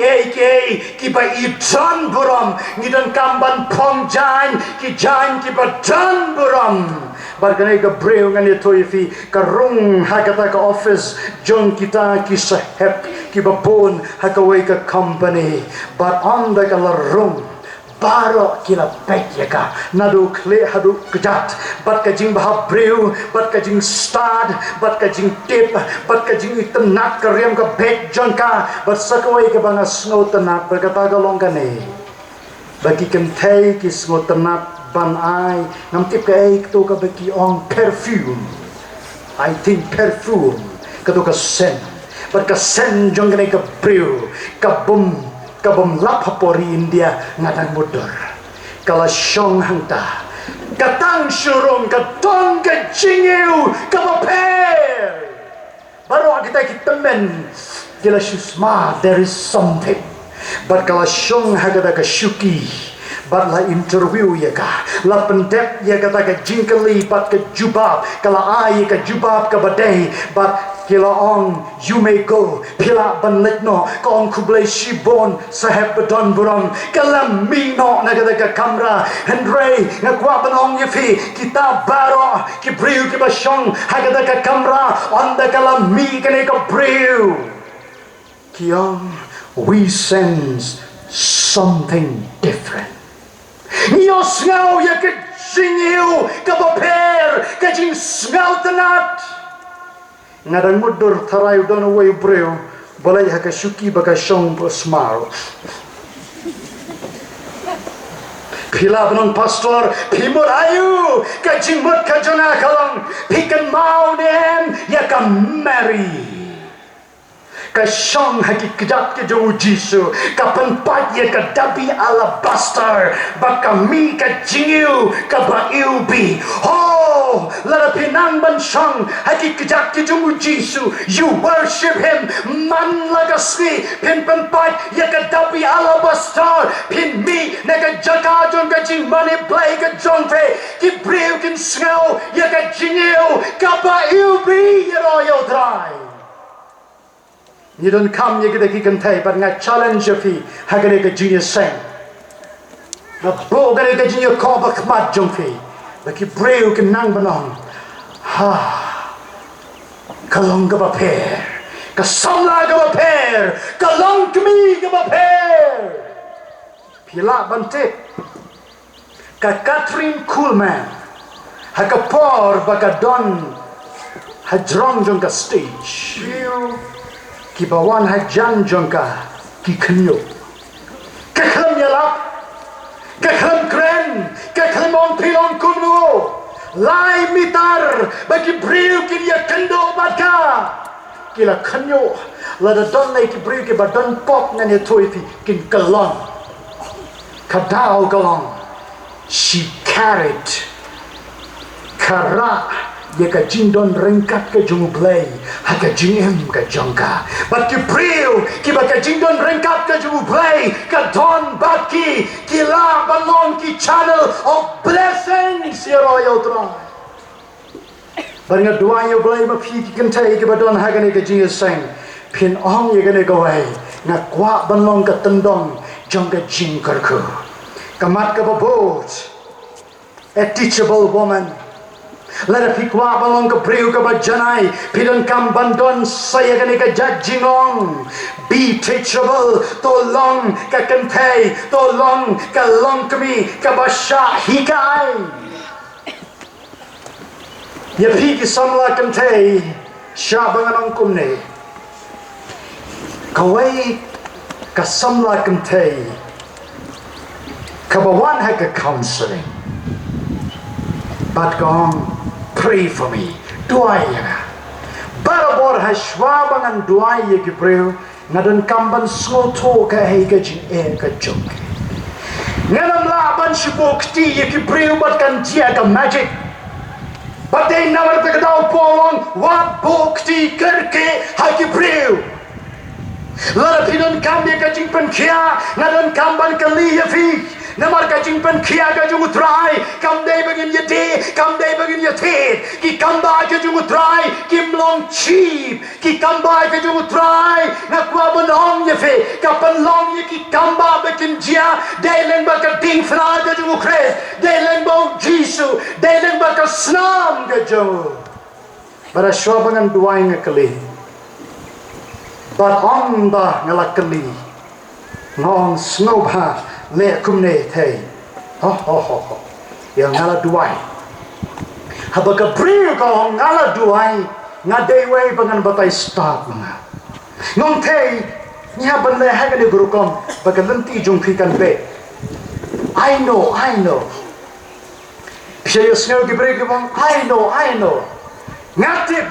ki ba i zan borom ni don't come ban pong jain ki ba zan borom. Barganay ka breu nga nito ifi karung hakata ka office jong kita ki sahep ki babon hakaway ka company but on the kalarung baro kila bet yaka nadu kle hadu kejat bat kajing bahab brew bat kajing stad bat kajing tip bat kajing itenak keriam ke bet jonka bat sakawai ke banga snow tenak berkata galong kane bagi Kynthei ki snow tenak ban ai nam tip ke ai to ka bagi on perfume I think perfume katu ka sen bat ka sen jong kane ka brew ka bum kabum lap hapori India ngadang mudur kala syong hangta katang syurung katong ke Jingïaseng kabaper baru kita men gila smart there is something but kala syong hagada ka syuki bat la interview ya ka la pendek ya kata ka jingkeli bat ke jubab kala ai ka jubab ka badai bat kila on you may go pila banletno kong kublai shibon sahab badon burong kala mino nagada ka kamera Henry ngakwa banong yefi kita baro ki briu ki basyong hagada ka kamera on the kala mi kane ka briu kiong we sense something different Nios ngau ya ke Jingïaseng kabaper ka jing ngau tenat ngadang mudur tharai don way breu balai ha ka syuki baka syong smaro pila benong pastor pimur ayu ka jingmut ka jona kalong pikan mau nem ya ka marry ka syong haki kejap ke jauh Jisu ka penpat ya ka dabi alabaster baka mi ka Jingïaseng ka ba iubi oh lara pinang ban syong haki kejap ke jauh Jisu you worship him man lagasri pin penpat ya ka dabi alabaster pin mi na ka jaka jong ka jing mani Blei ka jong fe ki breu kin sngau ya ka Jingïaseng ka ba iubi ya royal drive you don't come you get a Kynthei but nga challenge you fi hagare ka Jingïaseng na bo gare ka Jingïaseng ko ba khmat jong fi ba ki breu ki nang banong ha kalong ka ba per ka samla ka ba per kalong kmi ka ba per pila bante ka Catherine Coolman hakapor ba ka don hajrong jong ka stage ki bawan hajan jongka ki khnyo ka khlam yalap ka khlam kren ka khlam on pilon kumno lai mitar bagi breu ki ya kendo badka kila khnyo la da don lai ki breu ki badon pop na ne thoi fi kin kalon ka dao kalon she carried kara dia ka jindon rengkat ke jung Blei haka jingem ka jongka but ki breu ki ba ka jindon rengkat ke jung Blei ka don baki ki la balong ki channel of blessings ya royal throne barnga duayo Blei ma phi ki Kynthei ki ba don haka ne ka Jingïaseng pin ong ye gane go ai na kwa balong ka tendong jong ka jing karku kamat ka babot a teachable woman let a pikwa balong ka breu ka bajanai pidon kam bandon saya kani ka Jingong be teachable to long ka Kynthei to long ka long kami ka basha hikai ya pi ki samla Kynthei sha banganong kumne kawai ka samla Kynthei ka bawan ha ka counseling but gong pray for me duai ya barabor hashwabangan duai ya ki breu ngadon kamban sloto ka hei ka jin ka jok nganam laban shibokti ya ki breu bat kan dia ka magic but they never take dau polong wa bokti karke ha ki breu lara pidon kam ya ka jing pen kia ngadon kamban kali ya fi namar ka jing pen kia ka jung trai kam dei bagin ye de kam dei bagin ye the ki kam ba ka jung trai kim long chi ki kam ba ka jung trai na kwa bonong ye fe ka pen long ye ki kam ba bakin jia dei len ba ka ding fra ka jung kres dei len bo Jisu dei len ba ka snam ka jung bara shwabangan duai ngakali but on da ngalakali ngong snobha le kumne thei ho yang ngala duai haba ka bril ka ngala duai ngadei wei bangan batai start nga ngong thei nya ban le ha ka de guru kom baga lenti jong phi kan be I know pia snow ki bril ki bang I know ngatip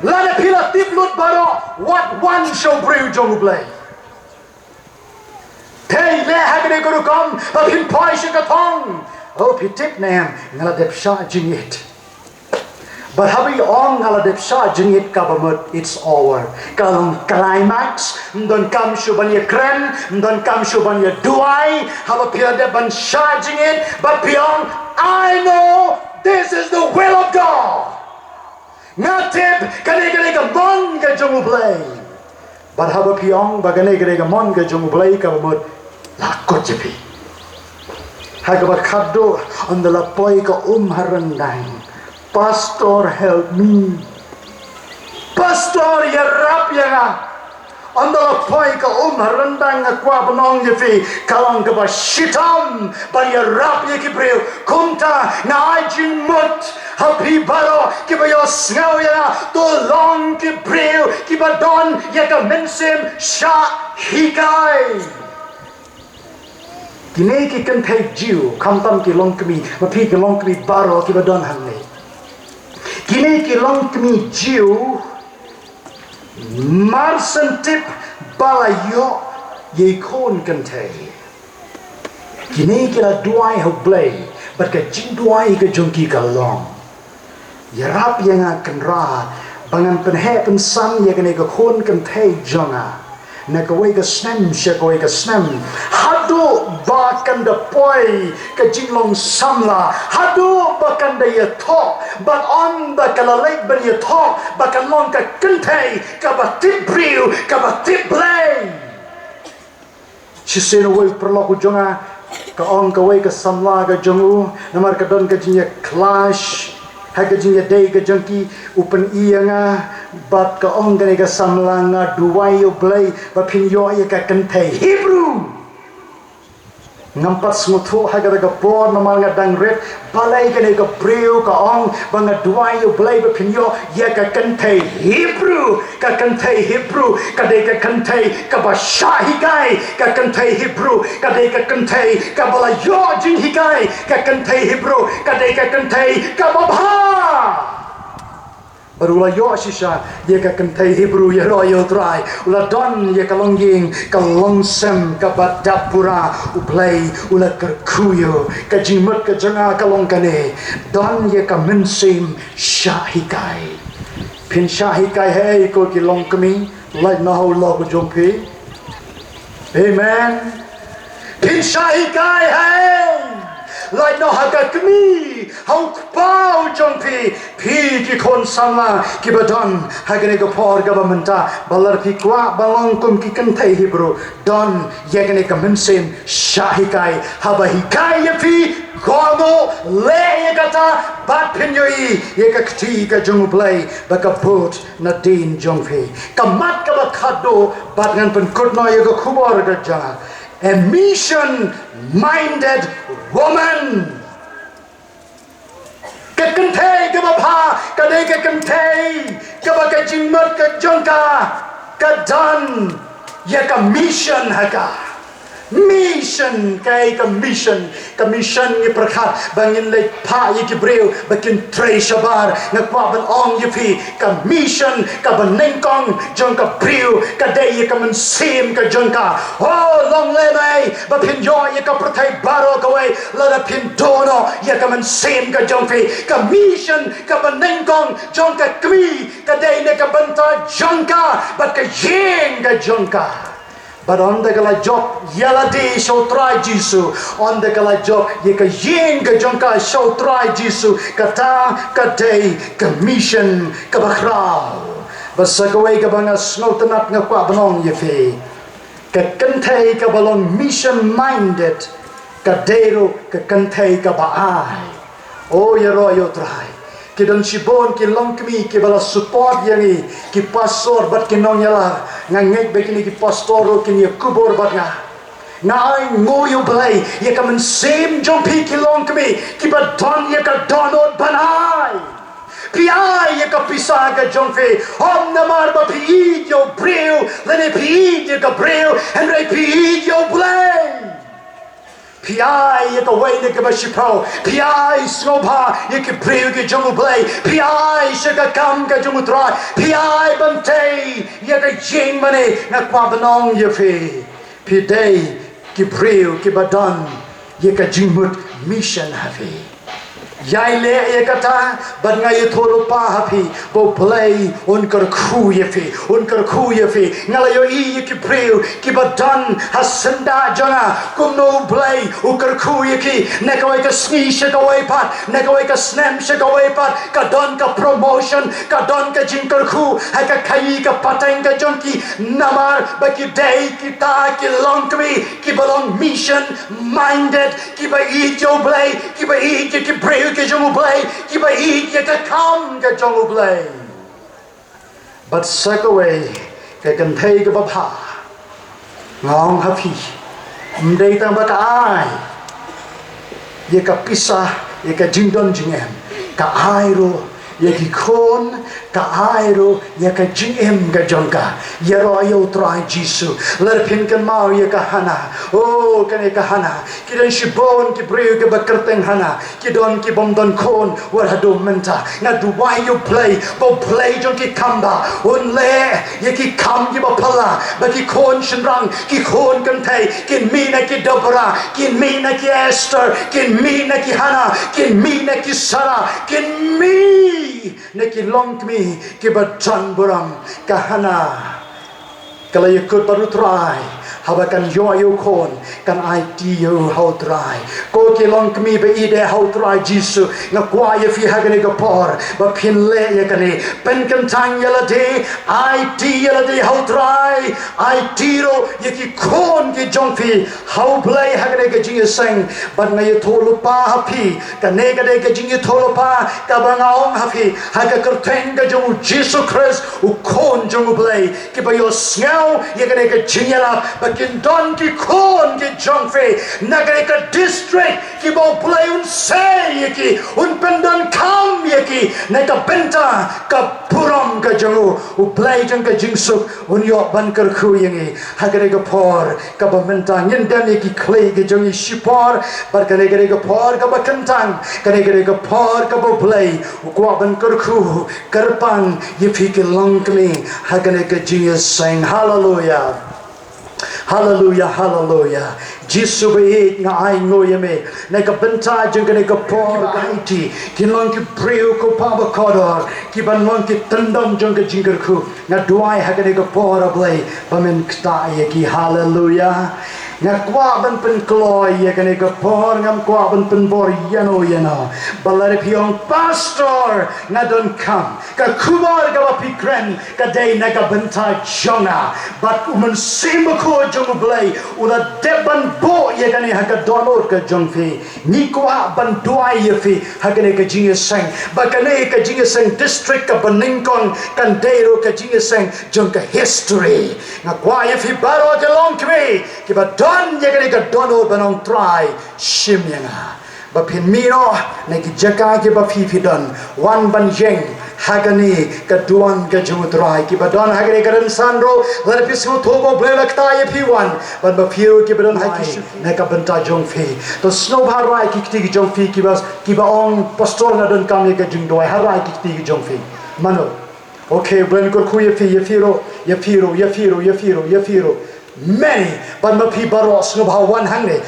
lada pila tip lut baro what one show bril jong Blei thei le ha ka de guru kom ba phin phoi shi ka thong oh pi tip nam ngala dep sha jingit but habi on ngala dep sha jingit kabamut it's over kalong climax don kam shuban ye kren don kam shuban ye duai haba pia de ban sha jingit but beyond I know this is the will of God ngatip kane ka mon ka jong Blei but haba piong bagane ka mon ka jong Blei kabamut la kochepi Hagabat khaddo andala poi ka harandang pastor help me pastor ya rap ya andala poi ka harandang kwa banong ye fi kalang ka ba shitam ba ya rap ye kibril kumta na ajin mut happy baro ki ba yo snau ya to long kibril ki ba don ya ka mensim sha hikai Kini ki Kynthei jiu kamtam ki long kami mapi ki long kami baro ki badon hangne kini ki long kami jiu marsen tip balayo ye kon Kynthei kini ki la duai ho Blei but ka jing duai ka jongki ka long yarap yang akan ra bangan penhe pensan ye kene ka kon Kynthei jonga na kawai ka snem sya kawai ka snem hadu bakan da poi ka jinglong samla hadu bakan da ya thok but on da kalalek ban ya thok bakan long ka Kynthei ka batip briu ka batip Blei chisena wai perlaku jonga ka on kawai ka samla ka jongu namar ka don ka jinya clash haga jinya day ka jangki upan iyanga bat ka ong gane ka samlanga duwai yo Blei ba phin yo ya ka Kynthei Hebrew ngampat smutho haga ka por namal nga dang ret balai gane ka breu ka ong ba nga duwai yo Blei ba phin yo ya ka Kynthei Hebrew ka Kynthei Hebrew ka de ka Kynthei ka ba shahigai ka Kynthei Hebrew ka de ka Kynthei ka bala yo jing higai ka Kynthei Hebrew ka de ka Kynthei ka ba bha Barula yo shisha ye ka Kynthei Hebrew ye royo try ula don ye ka longging ka longsem ka badapura u Blei ula kerkuyo ka jimut ka janga ka longkane don ye ka mensim shahikai pin shahikai hey ko ki longkami like na ho lo ko jompi amen pin shahikai hey like no haga kami how pau jompi pi ki kon sama ki badon hagane go por governmenta balar pi kwa balong kum ki Kynthei Hebrew don yagane ka mensim shahikai haba hikai pi gomo le kata bat pinyoi yeka kti ka jong Blei baka put na din jompi kamat ka bakado bat ngan pen kutno yeka khubor ka janga a mission-minded woman. Ka Kynthei ka bapa ka de ka Kynthei ka ba ka jingmat ka jongka ka dan ya ka mission haka mission kai ka mission ni prakhat bangin le pa ye ki breu bakin tre shabar na pa ban ong ye phi ka mission ka ban Nyngkong jong ka breu ka de ye ka man sim ka jong ka oh long le mai ba phin yo ye ka prathai baro ka wei la da phin dono ye ka man sim ka jong phi ka mission ka ban Nyngkong jong ka kmi ka de ne ka ban ta jong ka ba ka yeng ka jong ka but on the kala job yala de show try jisu on the kala job ye ka yeng ka jongka show try jisu kata ka day ka mission ka bakhrao basa ka way ka banga snow tanat nga kwa banong ye fe ka Kynthei ka balong mission minded ka dero ka Kynthei ka baai oh ye ro yo try ki don sibon ki long kmi ki bala support yangi ki pastor bat ki nong yala ngangek bekini ki pastor ki ni kubor bat nga ngai ngoyo Blei ye ka men sem jong pi kilong kami ki ba don ye ka donot banai Pi ye ka pisa ka jong fe om na mar ba pi yo breu lene pi ye ka breu and re pi yo Blei Pi ye ka wai ne ka ba shipao Pi snobha ye ka breu ke jong Blei Pi she ka kam ka jong trai Pi bante ye ka jing mane na kwa banong ye fe Pi dei ki breu ki badan ye ka jingmut mission hafi Yai le ye kata ban ngai tholo pa hapi bo Blei un kar khu ye fi ngala yo I ye ki preu ki badan hasenda jana kum no Blei u kar khu ye ki ne ka wai ka sni she ka wai pat ne ka wai ka snem she ka wai pat ka don ka promotion ka don ka jing kar khu ha ka khai ka patang ka jon ki namar ba ki dei ki ta ki long ki balong mission minded ki ba I jo Blei ki ba I ki preu ke jong Blei ki ba I ye ka kam ka jong Blei but sakaway ka Kynthei ka ba pha ngong ha phi mdei ta ba ka ai ye ka pisa ye ka jingdon jingem ka ai ro ye ki khon ka ai ro ye ka jingem ka jongka ye ro yo trai jisu lar phin kan mau ye ka hana oh kan ye ka hana ki dan shibon ki breu ke bakerteng hana ki don ki bom don khon war hadu menta na du why you play bo play jong ki kamba un le ye ki kam ki ba phala ba ki khon shinrang ki khon Kynthei ki mi na ki dobra ki mi na ki Esther ki mi na ki hana ki mi na ki Sara ki mi na ki long mi ki ba chan buram kahana kala ye kut baru try haba kan yo yo kon kan I ti yo how try ko ki long mi be I de how try jisu na kwa ye fi hagane ka por ba phin le ye kane pen kan tang yala de I ti yala de how try I ti ro ye ki kon ki jong fi how Blei hagane ka Jingïaseng ban na ye tholu pa ha phi ka ne ka de ka jing ye tholu pa ka ba ngaong ha phi ha ka kerteng ka jong Jesus Christ u kon jong Blei ki ba yo snau ye ka de ka jing yala kin don ki khon ki jong fe nagare ka district ki bo Blei un say ki un pendon kam ye ki na ka benta ka puram ka jong u Blei jong ka jingsuk un yo ban kar khu yengi hagare ka por ka ba menta nyin dem ye ki clay ki jong shipor par ka gare ka por ka ba kantang ka gare ka por ka bo Blei u kwa ban kar khu karpang ye fi ki long me hagare ka Jingïaseng hallelujah Hallelujah, hallelujah. Jisu be nga ai ngoye me na ka benta jeng ka por ka Haiti kin long ki breu ko pa ba kodor ki ban long ki tandam jeng ka jingker khu na duai ha ka por Blei ba men kta ye ki hallelujah nga kwa ban pen kloy ye ka por ngam kwa ban pen bor yano balare piong pastor nga don kam ka kubar ka ba pikren ka dei na ka benta jonga but simba ko jong Blei una deban bo ye ka ha ka donor ka jong fi ni kwa ban duai ye fi ha ka Jingïaseng ba ka ka Jingïaseng district ka Kaba Nyngkong kan dero ka Jingïaseng jong ka history nga kwa ye fi baro ka long kme ki ba don ye ka donor banong try shimyanga ba pin mino na ki jaka ki ba fi don wan ban jeng hagani ka duan ka judrai ki ba don hagani ka sandro lar pisu thobo Blei lakta ye pi wan ban ba piu ki ba don haki na ka benta jong fi to snow ba rai ki ti jong fi ki ba on pastor na don kam ye ka jing doi ha rai ki ti jong fi mano okay ben ko khu ye firo many ban ma pi baros no ba one hangne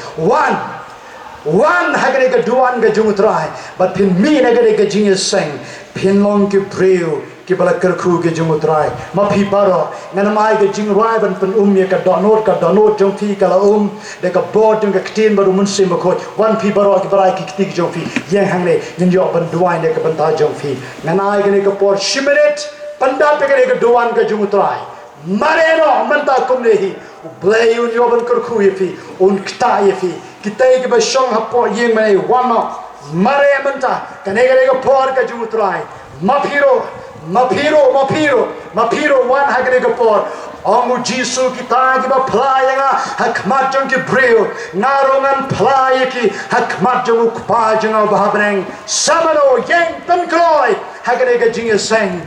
one hagare ka duan ga jungutrai but pin mi nagare ka Jingïaseng pin long ki breu ki bala kerkhu ke jungutrai ma pi baro ngana mai ga jingrai ban pen ye ka donor jong fi kala de ka bod jong ka tin baru mun sim ko one pi baro ki barai ki tik jong fi yang hangne nin yo ban duai de ka ban ta jong fi ngana ai ga ka por shimiret panda pe ga duan ga jungutrai mareno manta kum ne hi Blei un yo ban kerkhu ye fi un kta ye fi kita ke ba shong ha po yeng mai wama mare manta kanega ka por ka jungutrai mapiro wan ha ka por Ongu Jisu kita kiba playa nga hakmat jong ki bril ngarongan playa ki hakmat jong ukpa jong bahabreng samano yang penkloi hagane ga Jingïaseng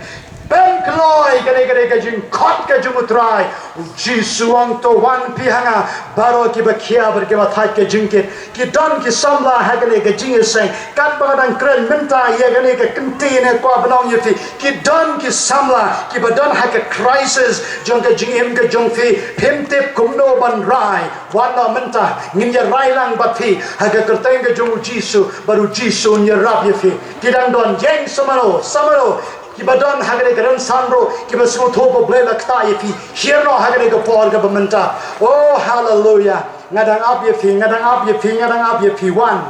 penkloi gane ga jing khot ka jong utrai Jisu ang to wan pihanga baro ki bakia ber ki mathai ke jingkit ki don ki samla hagane ga Jingïaseng kat bangadang kren menta ye gane ga kenti ne kwa banong ye fi ki don ki samla ki badon haka crisis jong ga jingim ga jong fi pemtep kumno ban rai wana menta ngin ya rai lang bat fi haka kerteng ga jong Jisu baru Jisu nya rap ye fi kidang don jeng samaro Kibadon hagane garan sanro kibasmo thobo Blei lakta yefi hierno hagane ga por ga bamenta oh hallelujah ngadang up yefi one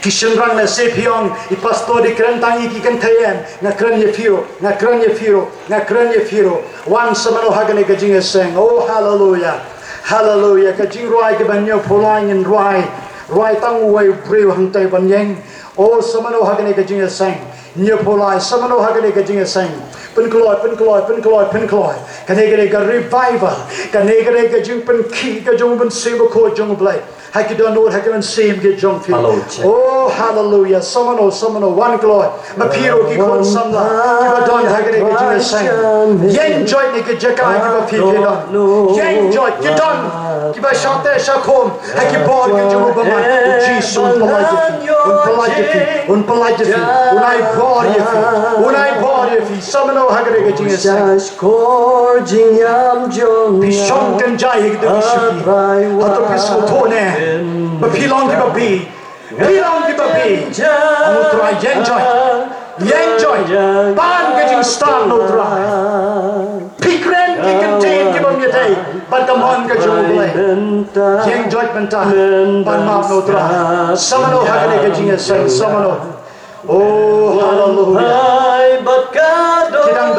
kishenrang na sepiong I pastor di kerentangi ki Kynthei ngakran ye firo one samano hagane ga Jingïaseng oh hallelujah ka jingroi ga banyo polaing in roi tang wai breu hangtai banyeng oh samano hagane ga Jingïaseng Nyepolai samano hagane ga Jingïaseng penkloi kanegare ga revival kanegare ga jing penki ga jong ben sebo ko jong Blei hakidon no hagaman sem ge jong fi oh hallelujah samano one gloi mapiro ki kon samla kibadon hagane ga Jingïaseng yen joy ne ga jakai kiba fi kedon yen joy kidon kiba shante shakom hakibor ge jong baman Jisu un palajefi unai bor yefi samano hagane ga Jingïaseng pishong kan jai ge de bisuki hato pisu thone Pilong ki babi Amu try yen joy ban ke jing star no try pikren ki Kynthei ki bam yetei ban kamon ka jong Blei yen joy banta ban ma no try samano hagane ke Jingïaseng samano oh hallelujah kidang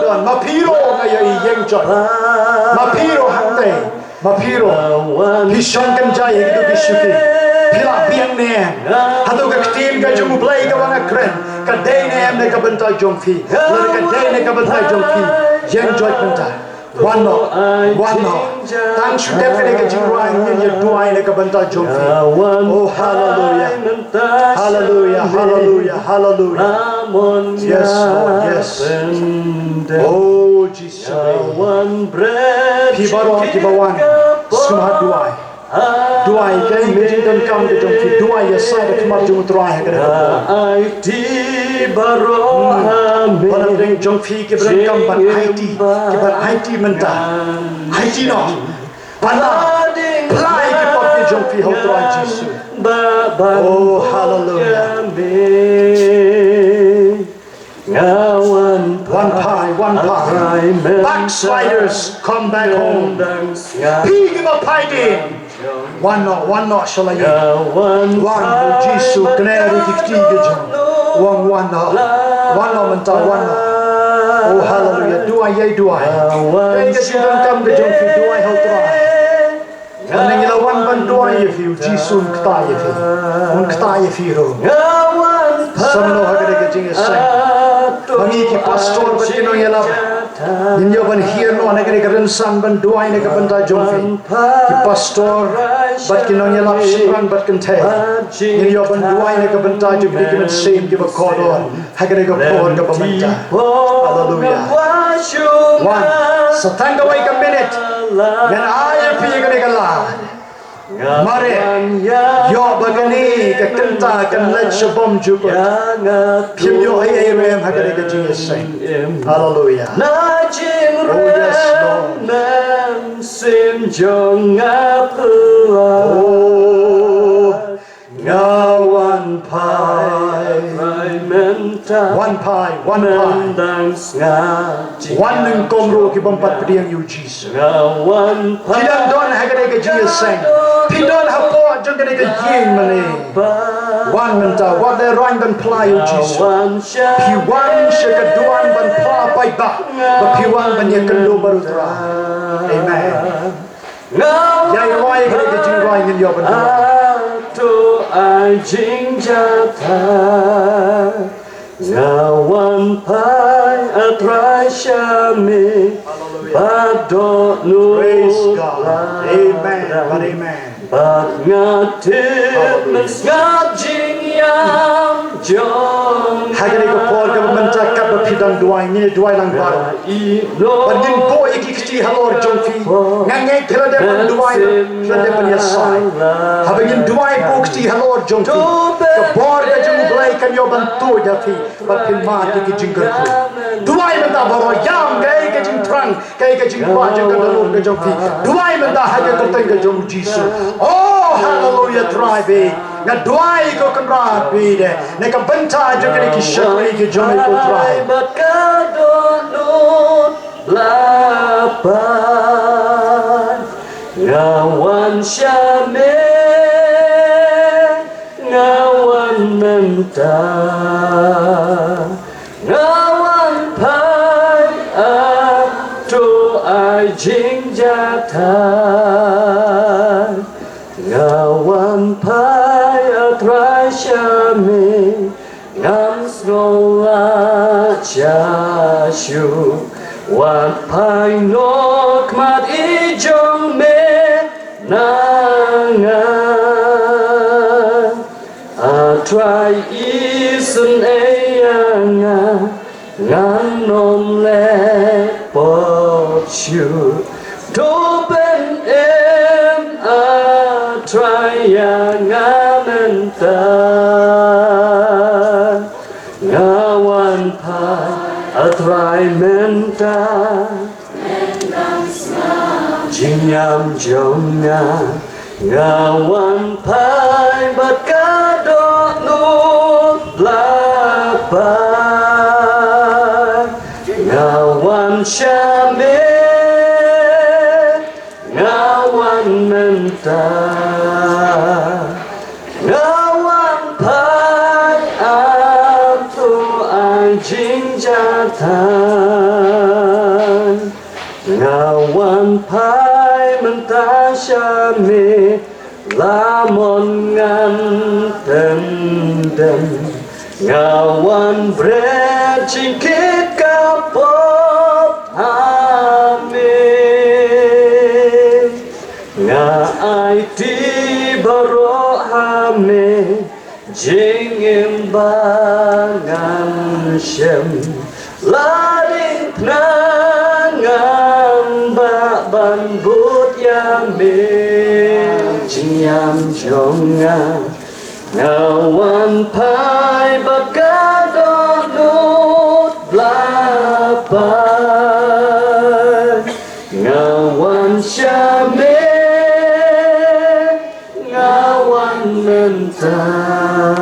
don mapiro na yen joy mapiro hangtei mapiro pishong kan jai gitu bisuki pila biang ne hatu ka tim ka jong Blei ka wana kren ka dei ne ka bentai jong fi la ka dei ne ka bentai jong fi yen joy bentai one no tang shu dep ka jing roi ni ye duai ne ka bentai jong fi oh hallelujah yes Lord yes oh Jesus Kibawan sumat duai kai meeting dan kam ke jong fi duai ya sai da kemar jong trai ha Balang deng jong fi ke beran kam ban IT menta IT no Balang plai ke pop ke jong fi ho trai Jisu oh hallelujah one pie backsliders come back home pig ma pai din one no shala ye one Jisu kneri ki ge jong one no menta one oh hallelujah duai kai ge sidon kam ge jong fi duai ho trai Nang ilawan ban duai ye fi Jisu kta ye fi ro samno hagane ge Jingïaseng Bangi ki pastor batino yelap ninyo ban here no anagari garan san ban duai ne ka banta jongfi ki pastor bat kino yelap shirang bat Kynthei ninyo ban duai ne ka banta jongfi ki ban same ki ba kodon hagare ga por ga bamanta hallelujah one satanga wai ka minute men aye pi ga ne la Mare yo bagani ka kanta kan let shabom juba pim yo ai rem hagare ga Jingïaseng hallelujah oh yes Lord sim jong oh ngawan pai one pie one nung komro ki bampat pediang you Jesus kidang don hagare ga Jingïaseng pidon hapo jong ga yin mane one menta what they rang dan play you Jesus pi one shaka duan ban pa pai ba pi one ban ye kendo baru tra amen yai roi ga jing roi ngin yo ban to ai jing jata ngawan pai atrasya me Praise God. Amen. But amen. Bạc ngát thế mình ngát Jingïaseng Hari ini kepol kementerian cakap berpidang dua ini dua lang baru. Berdin bo iki kecil halor jongfi. Ngangai terada dua terada penyesai. Habis dua bo kecil halor jongfi. Kebor kejung Blei kan yo bantu jafi. Berpin mati ke jinggerku. Dua mentah baru yang gay kejung terang gay kejung wajah kan halor kejongfi. Dua mentah hanya terteng kejung Jisu. Oh hallelujah tribe. Nga dua ko kan rapi deh. Neka bentar juga ni kisah ni kejung ko tribe. Berkadonut lapan ngawan syame ngawan mentah ngawan pai tu ai Jingïaseng ngawan pai atrai syame ngam snola chashu wat pai nok mat ijong me nangan atrai isun eyanga ngam nom le pochu to ben em atrai yang ngawan pai atrai menta Jingïaseng ngawan pai berkadonut lapan ngawan syame ngawan mentah ngawan pai atu ai Jingïaseng ngawan pai mentah syame lamon ngan tendem ngawan bred jingkit kapop amin nga ai ti baro hame jingim bangan shem lading nangan ban but yamin Jingïaseng ngawan pai berkadonut lapan ngawan syame ngawan mentah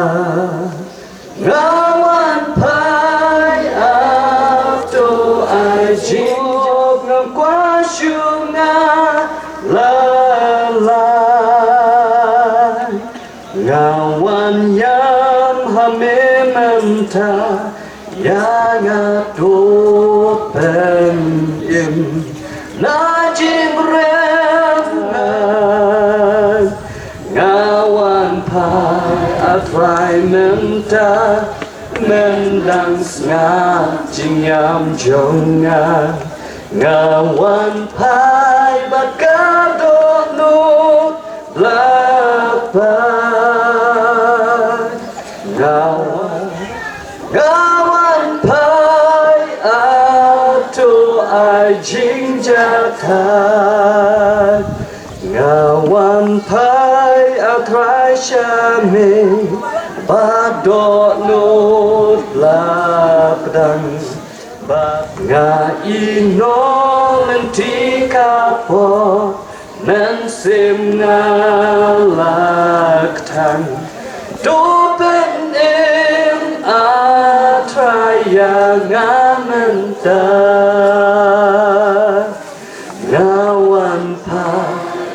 ngawan pai atau ai Jingïaseng kuasyunga lalai ngawan yang hame mentah yang atut pen im najim rengan ngawan pai atrai mentah mendang sngat Jingïaseng ngawan pai berkadonut lapan ngawan pai atu ai Jingïaseng ngawan pai atrai syame badonut lapdang nga inong nanti kapo nan sim ngalaktan dopen em atraya mentah ngawan pa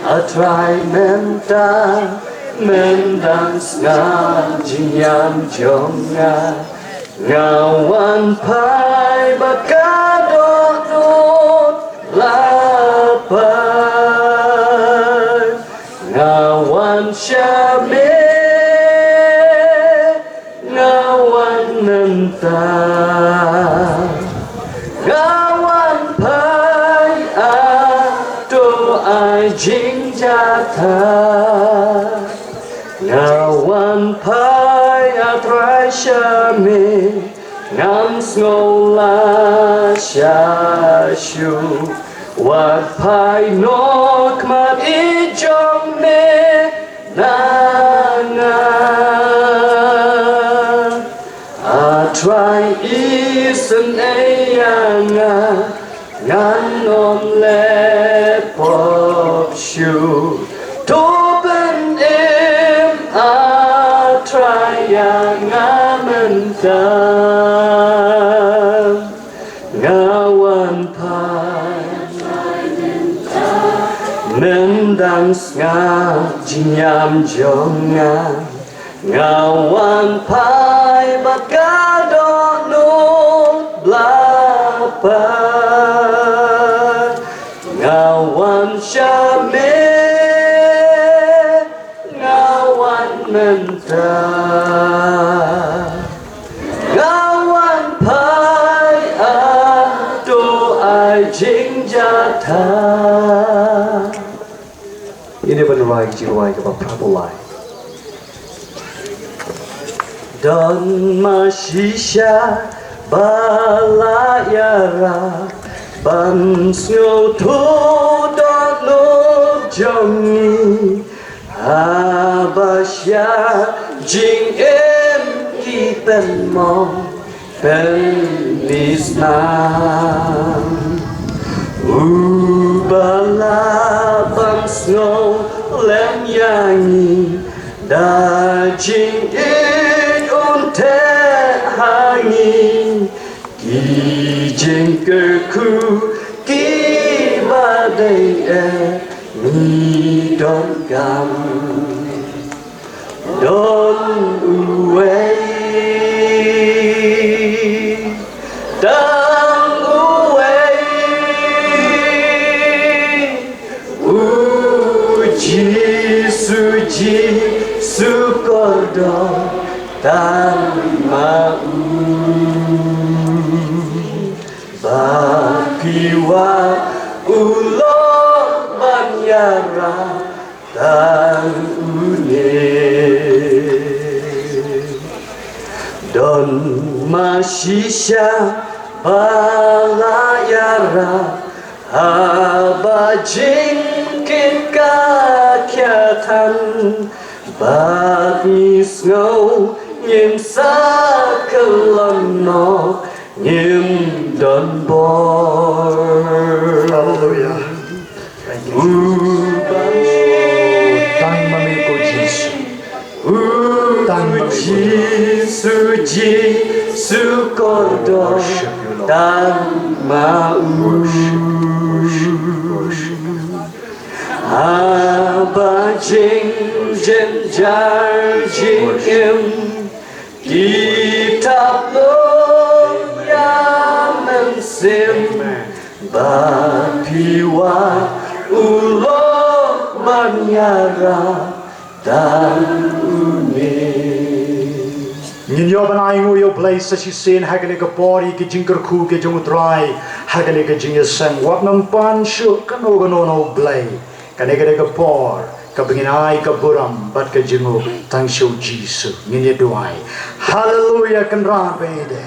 atrai mentah mendang sngat Jingïaseng ngawan pai berkadonut lapan ngawan syame ngawan mentah ngawan pai jatha ngawan pai atrai shame ngam snola shashu wat pai nok mat ijong me nanga atrai isen eyanga ngan om le pop shu topen em atrai ngamen ngawan pai mendang nga jinyam jonga ngawan pai bakado no blapa ngawan shame ngawan menta ngawan pai ado ai Jingïaseng. Ini benerai jiwai ke Prabulai. Dan masisya balayara ban snow to don't know jongi abasya jing kipen mong penisnan ubala ban snow lem yangi da jing unte hangi ki jingkerku ki badai ni don gam don uwei dan uwei uji suji sukordo tan mau bakiwa ulok banyara tan une don masisya balayara abajing kakyatan bagi snow nyim sa kelono nyim don bor. Hallelujah. Thank you, Tang mamiko Jesus. Tang Jesu sukordo dan mau abajing jenjar jingim kitab lo ya mensim bapiwa ulok manyara dan Nhìn yo ban ai ngồi yo Blei sa si sen hagale ka pori ki jingker khu ke jong utrai hagale ka Jingïaseng wat nam pan shu kano no Blei kane ka por ka bingin ai ka buram bat ka jingu tang shu jisu nhìn ye duai hallelujah kan ran bede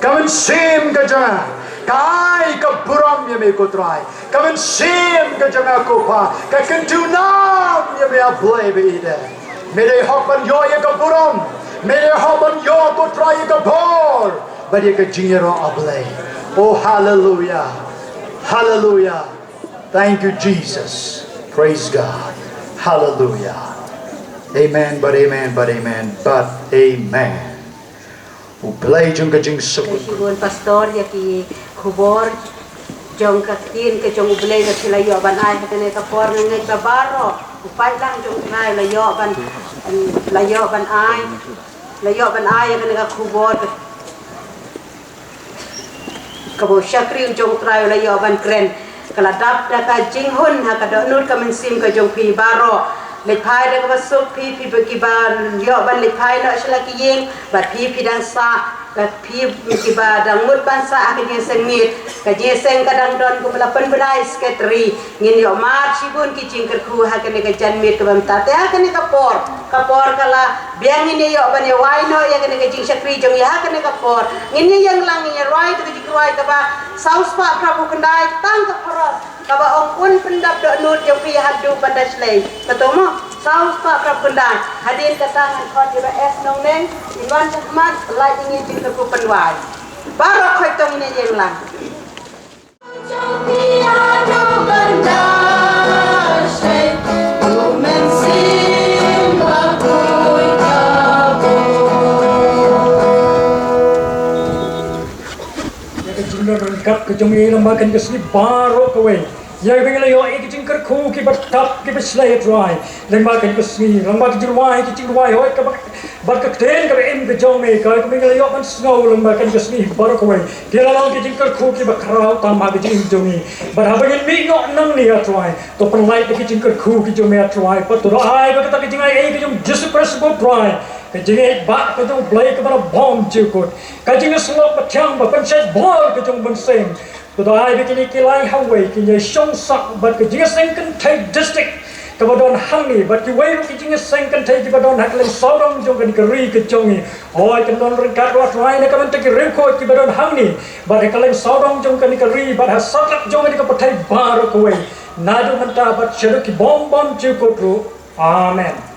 kamen sem ka janga kai ka buram ye me ko trai kamen sem ka janga ko pa ka kan tu nam ye me a Blei bede mere hok ban yo ye ka buram mere hoban yo ko try ka bor bari ka jingero ablay. Oh hallelujah, hallelujah, thank you Jesus, praise God, hallelujah, amen but amen but amen but amen. Blei jung ka jing Sigun pastor ya ki khubor jong ka tin ke jong Blei ka sila yo ban ai ka ne ka por ngai ka baro upai lang jong nai la yo ban ai layo ban ay kan ka khubor ka bo shakri jong trayo layo ban kren kala dap da ka jinghun ha ka do nut ka mensim ka jong pi baro lịch phai đó có số phi bagi ban yo ban lịch phai nó sẽ là cái yeng bát phi đang sa bát phi bagi ban đang mut ban sa cái Jingïaseng mit cái Jingïaseng kadang don ko melapan benai sekretari ngin yo mar sibun ki jingker khu ha cái cái jan mit ke bam tate ha cái kapor kala biang ini yo ban yo wai no ya cái jing sakri jong ya cái kapor ngin yang lang ni right cái jing right ka ba saus pa prabu kendai tang ka paras kaba ong pun pendap dok nut yang pi hadu pada slay ketemu saus pak prap kendang hadir ke tangan khot di es nong neng iwan sahmat lai ini jing ku penwai barok khoi tong ini yang lang Kap ke jomgi lembakan ke sini baru kowe. Ya bengela yo ek jingker khu ki batap ki beslay dry. Lembakan ke sini lembakan jirwai ki jirwai hoi ka bat ka ten ka em ke jomi ka bengela yo kan snow lembakan ke sini baru kowe. Dia lalang ki jingker khu ki bakrau tambah ke jing jomi. Bar ha bengel mi no nang ni dry. To penlai ki jingker khu ki jomi dry. Pat to ai ba ka jingai ai ki jom dispersible dry. Kajingai bak kajong Blei kepada bom jukut. Kajingai selok bertiang berpencet bol kajong benseng. Kedai begini kilai Hawaii kini Shillong sak bat Jingïaseng Kynthei district. Kepada hang ni bat kiwai Jingïaseng Kynthei kepada hak lem saudang jong kan keri kejong ni. Oi kendon rengkat wat rai nak kan tak rekod kepada hang ni. Bat kalem saudang jong kan keri bat hasat jong kan kepatai baru kuai. Nadu mentah bat syaruk bom jukut ru. Amen.